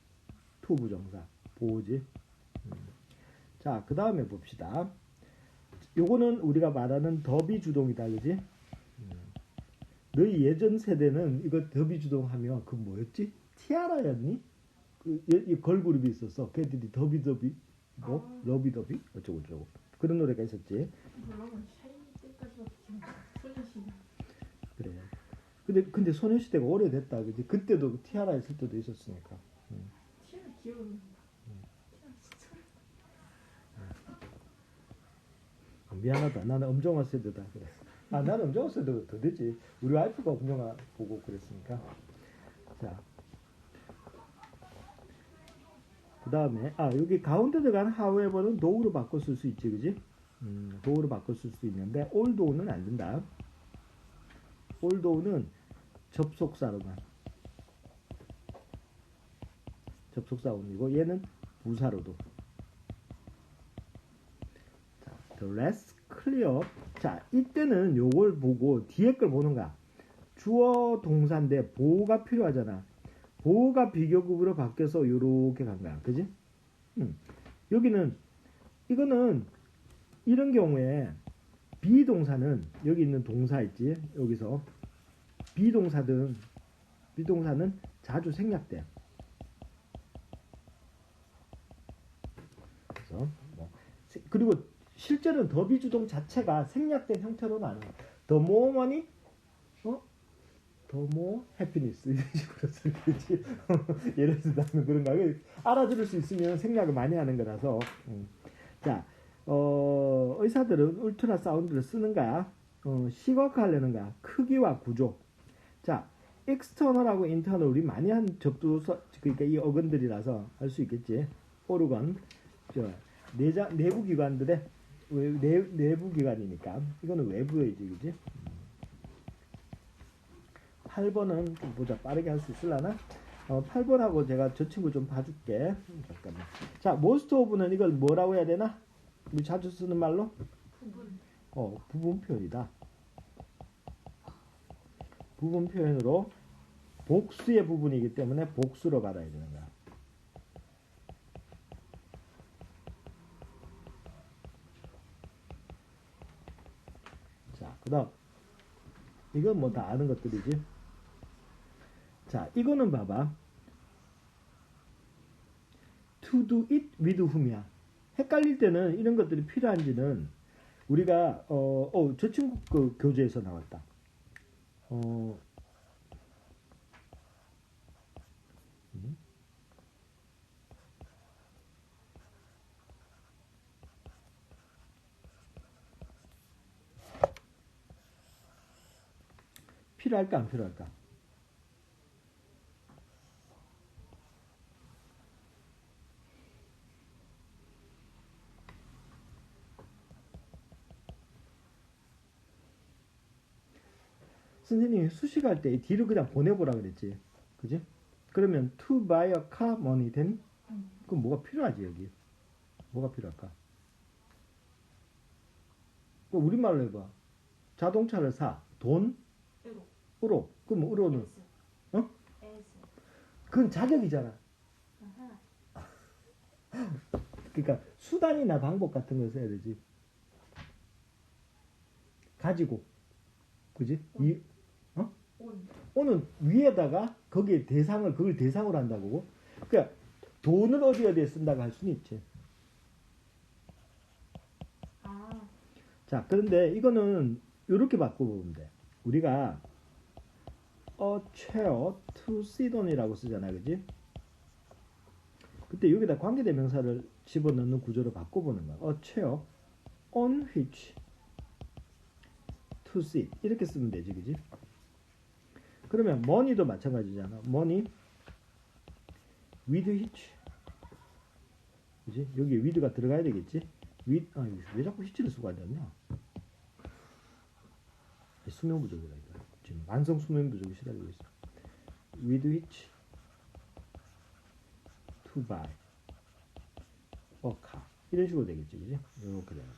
Speaker 1: to 부정사, 보호지. 자, 그 다음에 봅시다. 요거는 우리가 말하는 더비 주동이다, 그지? 너희 예전 세대는 이거 더비 주동 하면 그 뭐였지? 티아라였니? 이 걸그룹이 있었어. 걔들이 더비 뭐 러비더비 어쩌고 저쩌고 그런 노래가 있었지.
Speaker 2: 물론 샤이니 때까지밖에 기억 안 나. 소녀시대.
Speaker 1: 그래. 근데 소녀시대가 오래됐다, 그지? 그때도 티아라 있을 때도 있었으니까.
Speaker 2: 티아라 기억은 난다. 티아라 진짜.
Speaker 1: 미안하다. 나는 엄정화 세대다. 그래. 아, 나는 엄정화 세대가 더 되지. 우리 와이프가 엄정화 보고 그랬으니까. 자. 그 다음에, 여기 가운데 들어간 however는 do로 바꿔 쓸 수 있지, 그지? do로 바꿔 쓸 수 있는데, although는 안 된다. although는 접속사로만. 접속사원이고, 얘는 부사로도. 자, the less clear. 자, 이때는 요걸 보고 뒤에 걸 보는 거야. 주어 동사인데 보호가 필요하잖아. 보호가 비교급으로 바뀌어서 요렇게 간 거야. 그지? 여기는, 이거는, 이런 경우에, 비동사는, 여기 있는 동사 있지? 여기서. 비동사는 자주 생략돼. 그래서, 그리고 실제로는 더비 주동 자체가 생략된 형태로 나눠. The more money, 더 뭐 해피니스 이런 식으로 쓰겠지. 예를 들자면 그런가. 알아들을 수 있으면 생략을 많이 하는 거라서. 자, 의사들은 울트라 사운드를 쓰는 거야. 시각화하려는 거야. 크기와 구조. 자, 익스터널하고 인터널 우리 많이 한 접두서, 그러니까 이 어근들이라서 알 수 있겠지. 오르건, 내부 기관들의 내부 기관이니까 이거는 외부의지, 그지? 8번은 좀 보자. 빠르게 할 수 있을라나? 8번하고 제가 저 친구 좀 봐줄게. 잠깐만. 자, most of는 이걸 뭐라고 해야 되나? 우리 자주 쓰는 말로?
Speaker 3: 부분.
Speaker 1: 부분 표현이다. 부분 표현으로 복수의 부분이기 때문에 복수로 받아야 되는 거야. 자, 그 다음. 이건 뭐 다 아는 것들이지. 자, 이거는 봐봐. to do it with whom이야. 헷갈릴 때는 이런 것들이 필요한지는 우리가 저 친구 그 교재에서 나왔다. 필요할까 안 필요할까? 선생님이 수식할 때 뒤로 그냥 보내보라 그랬지. 그지? 그러면 to buy a car money 되니? 그럼 뭐가 필요하지 여기? 뭐가 필요할까? 우리말로 해봐. 자동차를 사. 돈? 으로. 그럼 으로는? 그건 자격이잖아. 그러니까 수단이나 방법 같은 걸 써야 되지. 가지고. 그지? 오는 위에다가 그걸 대상으로 한다고. 그러니까 돈을 어디에 쓴다고 할 수는 있지. 자, 그런데 이거는 이렇게 바꿔보면 돼. 우리가 a chair to sit on이라고 쓰잖아, 그지? 그때 여기다 관계대명사를 집어넣는 구조로 바꿔보는 거야. a chair on which to sit 이렇게 쓰면 되지, 그지? 그러면 money도 마찬가지잖아. money with which. 그지? 여기 with가 들어가야 되겠지? with, 왜 자꾸 which를 쓰고 앉았냐? 수명 부족이라니까. 지금 만성 수명 부족이 시달리고 있어. with which to buy a car. 이런 식으로 되겠지, 그지? 이렇게 되는 거.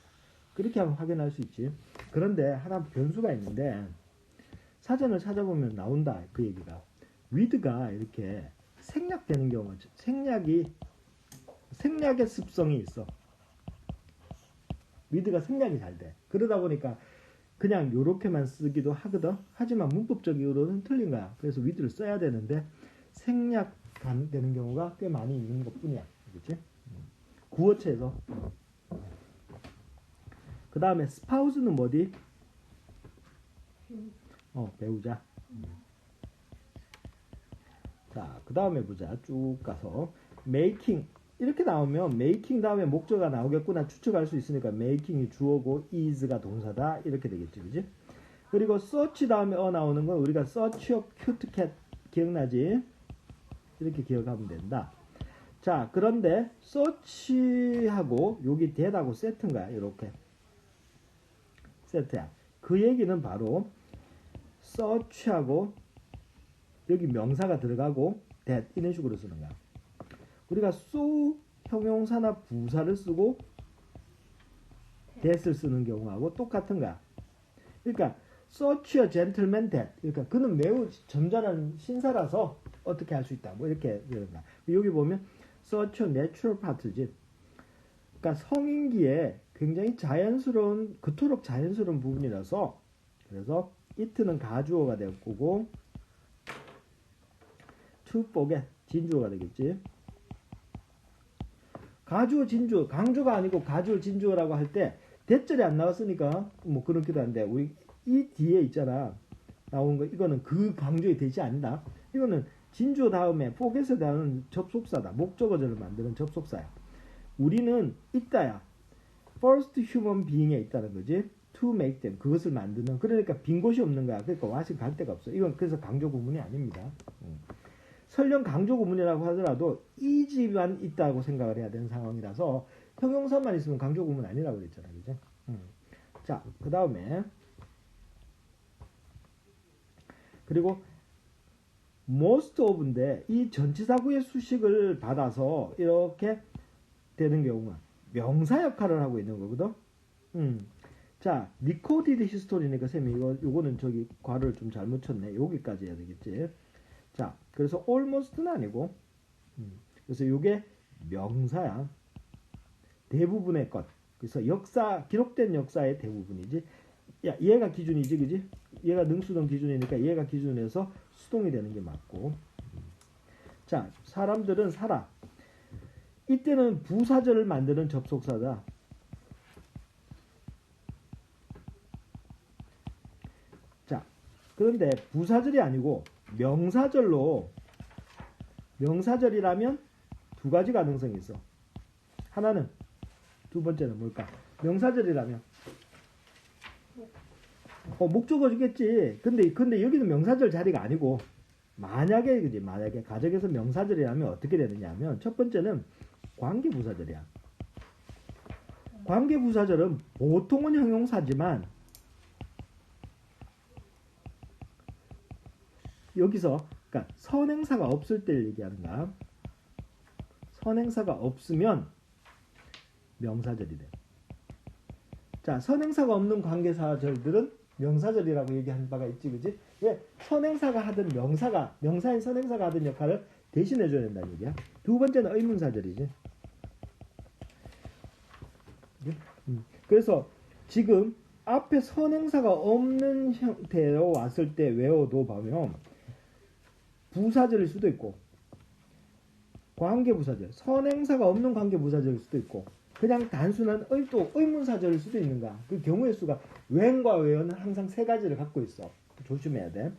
Speaker 1: 그렇게 하면 확인할 수 있지. 그런데 하나 변수가 있는데 사전을 찾아보면 나온다, 그 얘기가. with가 이렇게 생략되는 경우가 생략의 습성이 있어. with가 생략이 잘 돼. 그러다 보니까 그냥 요렇게만 쓰기도 하거든. 하지만 문법적으로는 틀린 거야. 그래서 with를 써야 되는데 생략 되는 경우가 꽤 많이 있는 것 뿐이야. 그렇지? 구어체에서. 그 다음에 spouse는 뭐지? 배우자. 자, 그 다음에 보자. 쭉 가서 making 이렇게 나오면 making 다음에 목적어가 나오겠구나 추측할 수 있으니까 making이 주어고 is가 동사다 이렇게 되겠지, 그지? 그리고 search 다음에 나오는 건 우리가 search of cute cat 기억나지? 이렇게 기억하면 된다. 자, 그런데 search하고 여기 that하고 세트인 거야. 이렇게 세트야. 그 얘기는 바로 search하고 여기 명사가 들어가고 that 이런 식으로 쓰는 거야. 우리가 so 형용사나 부사를 쓰고 that을 쓰는 경우하고 똑같은 거야. 그러니까 such a gentleman that. 그러니까 그는 매우 점잖은 신사라서 어떻게 할 수 있다. 뭐 이렇게 이런다. 여기 보면 such a natural part지. 그러니까 성인기에 굉장히 자연스러운 그토록 자연스러운 부분이라서 그래서 it는 가주어가 될 거고 to forget 진주어가 되겠지. 가주어 진주어 강조가 아니고 가주어 진주어라고 할 때 대절이 안 나왔으니까 뭐 그렇기도 한데 우리 이 뒤에 있잖아 나오는 거 이거는 그 강조의 대시 아니다. 이거는 진주어 다음에 forget에 대한 접속사다. 목적어절을 만드는 접속사야. 우리는 있다야. first human being에 있다는 거지. to make them 그것을 만드는. 그러니까 빈 곳이 없는 거야. 그러니까 와시 갈 데가 없어. 이건 그래서 강조 구문이 아닙니다. 설령 강조 구문이라고 하더라도 is만 있다고 생각을 해야 되는 상황이라서 형용사만 있으면 강조 구문 아니라고 그랬잖아, 그죠? 자, 그 다음에 그리고 most of인데 이 전치사구의 수식을 받아서 이렇게 되는 경우가 명사 역할을 하고 있는 거거든. 자, recorded history니까 쌤이 요거는 저기 괄호를 좀 잘못 쳤네. 여기까지 해야 되겠지. 자, 그래서 almost는 아니고, 그래서 요게 명사야. 대부분의 것. 그래서 기록된 역사의 대부분이지. 야, 얘가 기준이지, 그지? 얘가 능수동 기준이니까 얘가 기준에서 수동이 되는 게 맞고. 자, 사람들은 살아. 이때는 부사절을 만드는 접속사다. 자, 그런데 부사절이 아니고 명사절이라면 두 가지 가능성이 있어. 하나는 두 번째는 뭘까? 명사절이라면 목적어겠지. 근데 여기는 명사절 자리가 아니고 만약에 가정에서 명사절이라면 어떻게 되느냐면 첫 번째는 관계부사절이야. 관계부사절은 보통은 형용사지만 여기서 그러니까 선행사가 없을 때를 얘기하는 거야. 선행사가 없으면 명사절이 돼. 자, 선행사가 없는 관계사절들은 명사절이라고 얘기한 바가 있지, 그지? 왜? 선행사가 하든 명사인 선행사가 하든 역할을 대신해줘야 된다는 얘기야. 두 번째는 의문사절이지. 그래서 지금 앞에 선행사가 없는 형태로 왔을 때 외워도 보면 부사절일 수도 있고 관계부사절, 선행사가 없는 관계부사절일 수도 있고 그냥 단순한 또 의문사절일 수도 있는 거야. 그 경우의 수가 when과 where는 항상 세 가지를 갖고 있어. 조심해야 돼.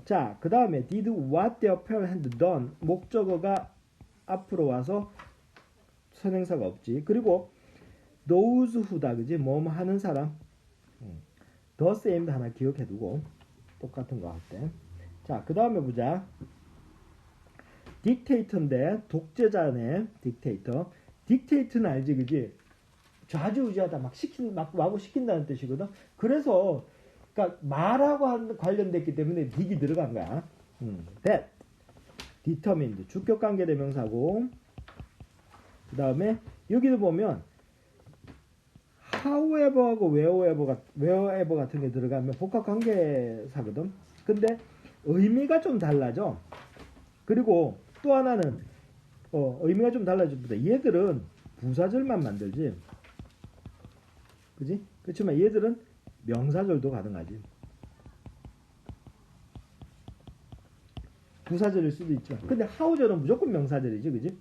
Speaker 1: 자, 그 다음에 did what their parents had done 목적어가 앞으로 와서 선행사가 없지. 그리고 those who다, 그지? 뭐뭐 하는 사람. the same도 하나 기억해두고 똑같은 거 할 때. 자, 그 다음에 보자. 딕테이터인데 독재자네. 딕테이터. 딕테이터는 알지, 그지? 좌지우지하다 막 마구 시킨다는 뜻이거든. 그래서 그러니까 말하고 관련됐기 때문에 딕이 들어간 거야. that determined 주격관계 대명사고, 그 다음에 여기도 보면 however하고 wherever 같은 게 들어가면 복합관계사거든. 근데 의미가 좀 달라져. 그리고 또 하나는 의미가 좀 달라집니다. 얘들은 부사절만 만들지, 그지? 그렇지만 얘들은 명사절도 가능하지. 부사절일 수도 있지만, 근데 how절은 무조건 명사절이지, 그지?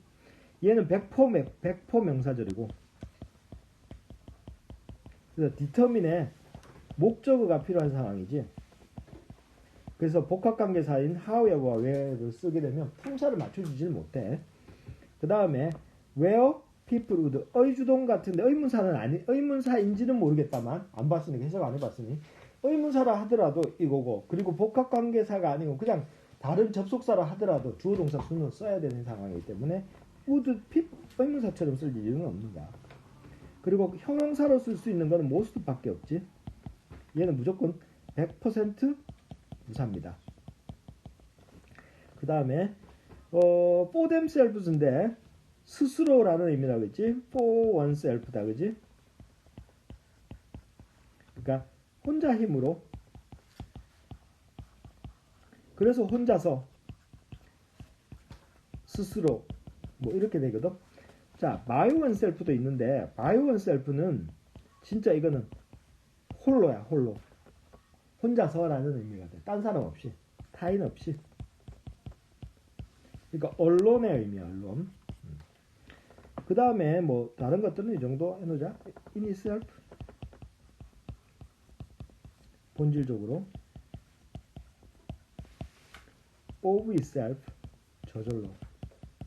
Speaker 1: 얘는 100% 명사절이고, 그래서 determine에 목적어가 필요한 상황이지. 그래서 복합관계사인 how에와 where를 쓰게 되면 품사를 맞춰주지는 못해. 그 다음에 where people would 의주동 같은데 의문사는 의문사인지는 모르겠다만 안 봤으니 해석 안 해봤으니 의문사라 하더라도 이거고, 그리고 복합관계사가 아니고 그냥 다른 접속사라 하더라도 주어 동사 수는 써야 되는 상황이기 때문에 would 의문사처럼 쓸 일은 없는가. 그리고 형용사로 쓸 수 있는 거는 most밖에 없지. 얘는 무조건 100% 부사입니다. 그 다음에 for themselves인데 스스로라는 의미라고 했지. for oneself다, 그지? 그러니까 혼자 힘으로. 그래서 혼자서 스스로 뭐 이렇게 되거든. 자, by oneself도 있는데 by oneself는 진짜 이거는 홀로야, 홀로. 혼자서라는 의미가 돼. 딴 사람 없이, 타인 없이. 그러니까 언론의 의미야, 언론. 그 다음에 뭐 다른 것들은 이 정도 해놓자. in itself 본질적으로, of itself 저절로,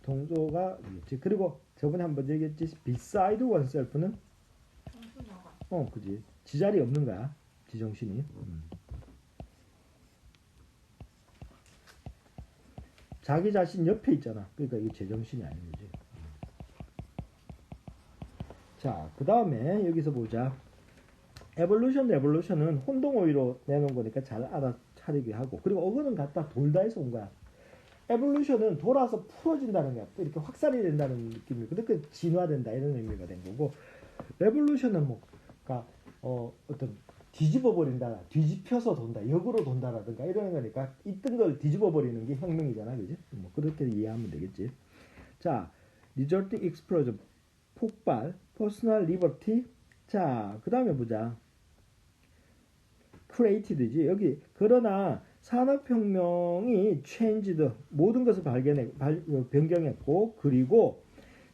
Speaker 1: 동조가 있지. 그리고 저번에 한번 얘기했지. beside oneself는 그지. 지자리 없는 거야, 지정신이. 자기 자신 옆에 있잖아. 그러니까 이게 제정신이 아닌 거지. 자, 그 다음에 여기서 보자. evolution은 혼동어휘로 내놓은 거니까 잘 알아차리게 하고, 그리고 어근은 갖다 돌다 해서 온 거야. evolution은 돌아서 풀어진다는 거야. 이렇게 확산이 된다는 느낌이, 그렇게 진화된다 이런 의미가 된 거고, revolution은 뭐, 그러니까 어떤 뒤집어 버린다, 뒤집혀서 돈다, 역으로 돈다라든가 이런 거니까 있던 걸 뒤집어 버리는 게 혁명이잖아, 그지? 뭐 그렇게 이해하면 되겠지. 자, resulting explosion 폭발, personal liberty. 자, 그 다음에 보자. created지. 여기 그러나 산업혁명이 changed 모든 것을 변경했고, 그리고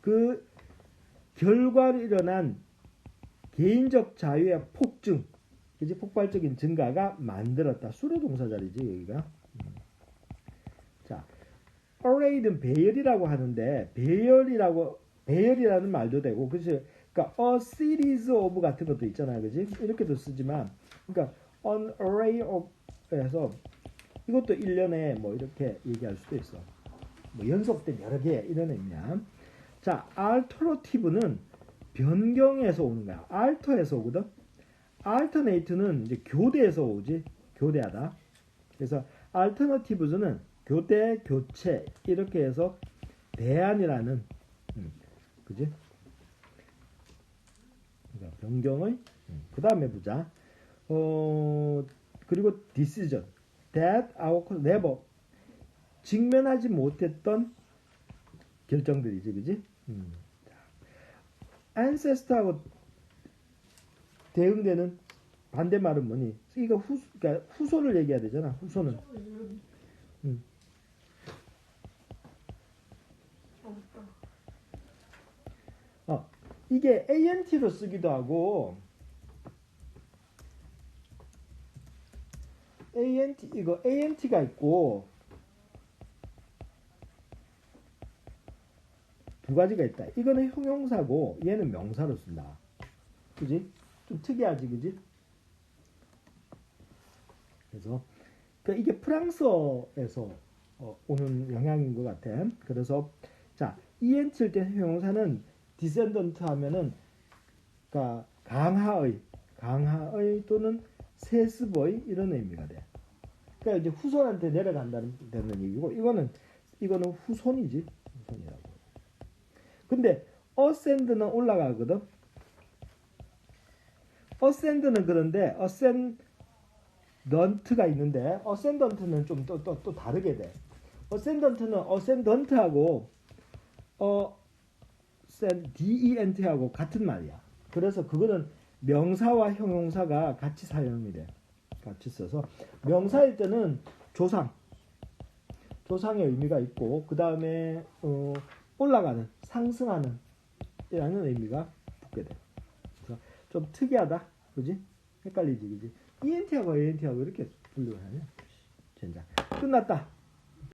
Speaker 1: 그 결과로 일어난 개인적 자유의 폭증, 그지? 폭발적인 증가가 만들었다. 수로동사자리지 여기가. 자, array는 배열이라고 하는데 배열이라는 말도 되고, 그치? 그러니까 a series of 같은 것도 있잖아요, 그지? 이렇게도 쓰지만, 그러니까 an array of에서 이것도 일련에 뭐 이렇게 얘기할 수도 있어. 뭐 연속된 여러 개 이런 의미야. 자, alternative는 변경에서 오는 거야. alter에서 오거든. alternate는 이제 교대에서 오지. 교대하다. 그래서 alternatives는 교대, 교체 이렇게 해서 대안이라는, 그지? 그러니까 변경의. 그 다음에 보자. 그리고 decision that our never 직면하지 못했던 결정들이지, 그지? ancestor하고 대응되는 반대말은 뭐니? 이거 그러니까 후손을 얘기해야 되잖아. 후손은. 이게 ant로 쓰기도 하고, ant가 있고 두 가지가 있다. 이거는 형용사고 얘는 명사로 쓴다. 그지? 좀 특이하지, 그지? 그래서 그러니까 이게 프랑스어에서 오는 영향인 것 같아. 그래서 자, ENT일 때 형용사는 descendant 하면은 그러니까 강하의 또는 세습의 이런 의미가 돼. 그러니까 이제 후손한테 내려간다는 되는 얘기고 이거는 후손이지. 후손이라고. 근데 ascend는 올라가거든. ascend는 그런데 ascendant가 있는데 ascendant는 좀 또 다르게 돼. ascendant는 ascendant하고 dent하고 같은 말이야. 그래서 그거는 명사와 형용사가 같이 사용이 돼. 같이 써서 명사일 때는 조상의 의미가 있고 그 다음에 올라가는 상승하는 이라는 의미가 붙게 돼. 그래서 좀 특이하다, 그지? 헷갈리지, 그지? ENT하고 ANT하고 이렇게 분류를 하네. 젠장. 끝났다.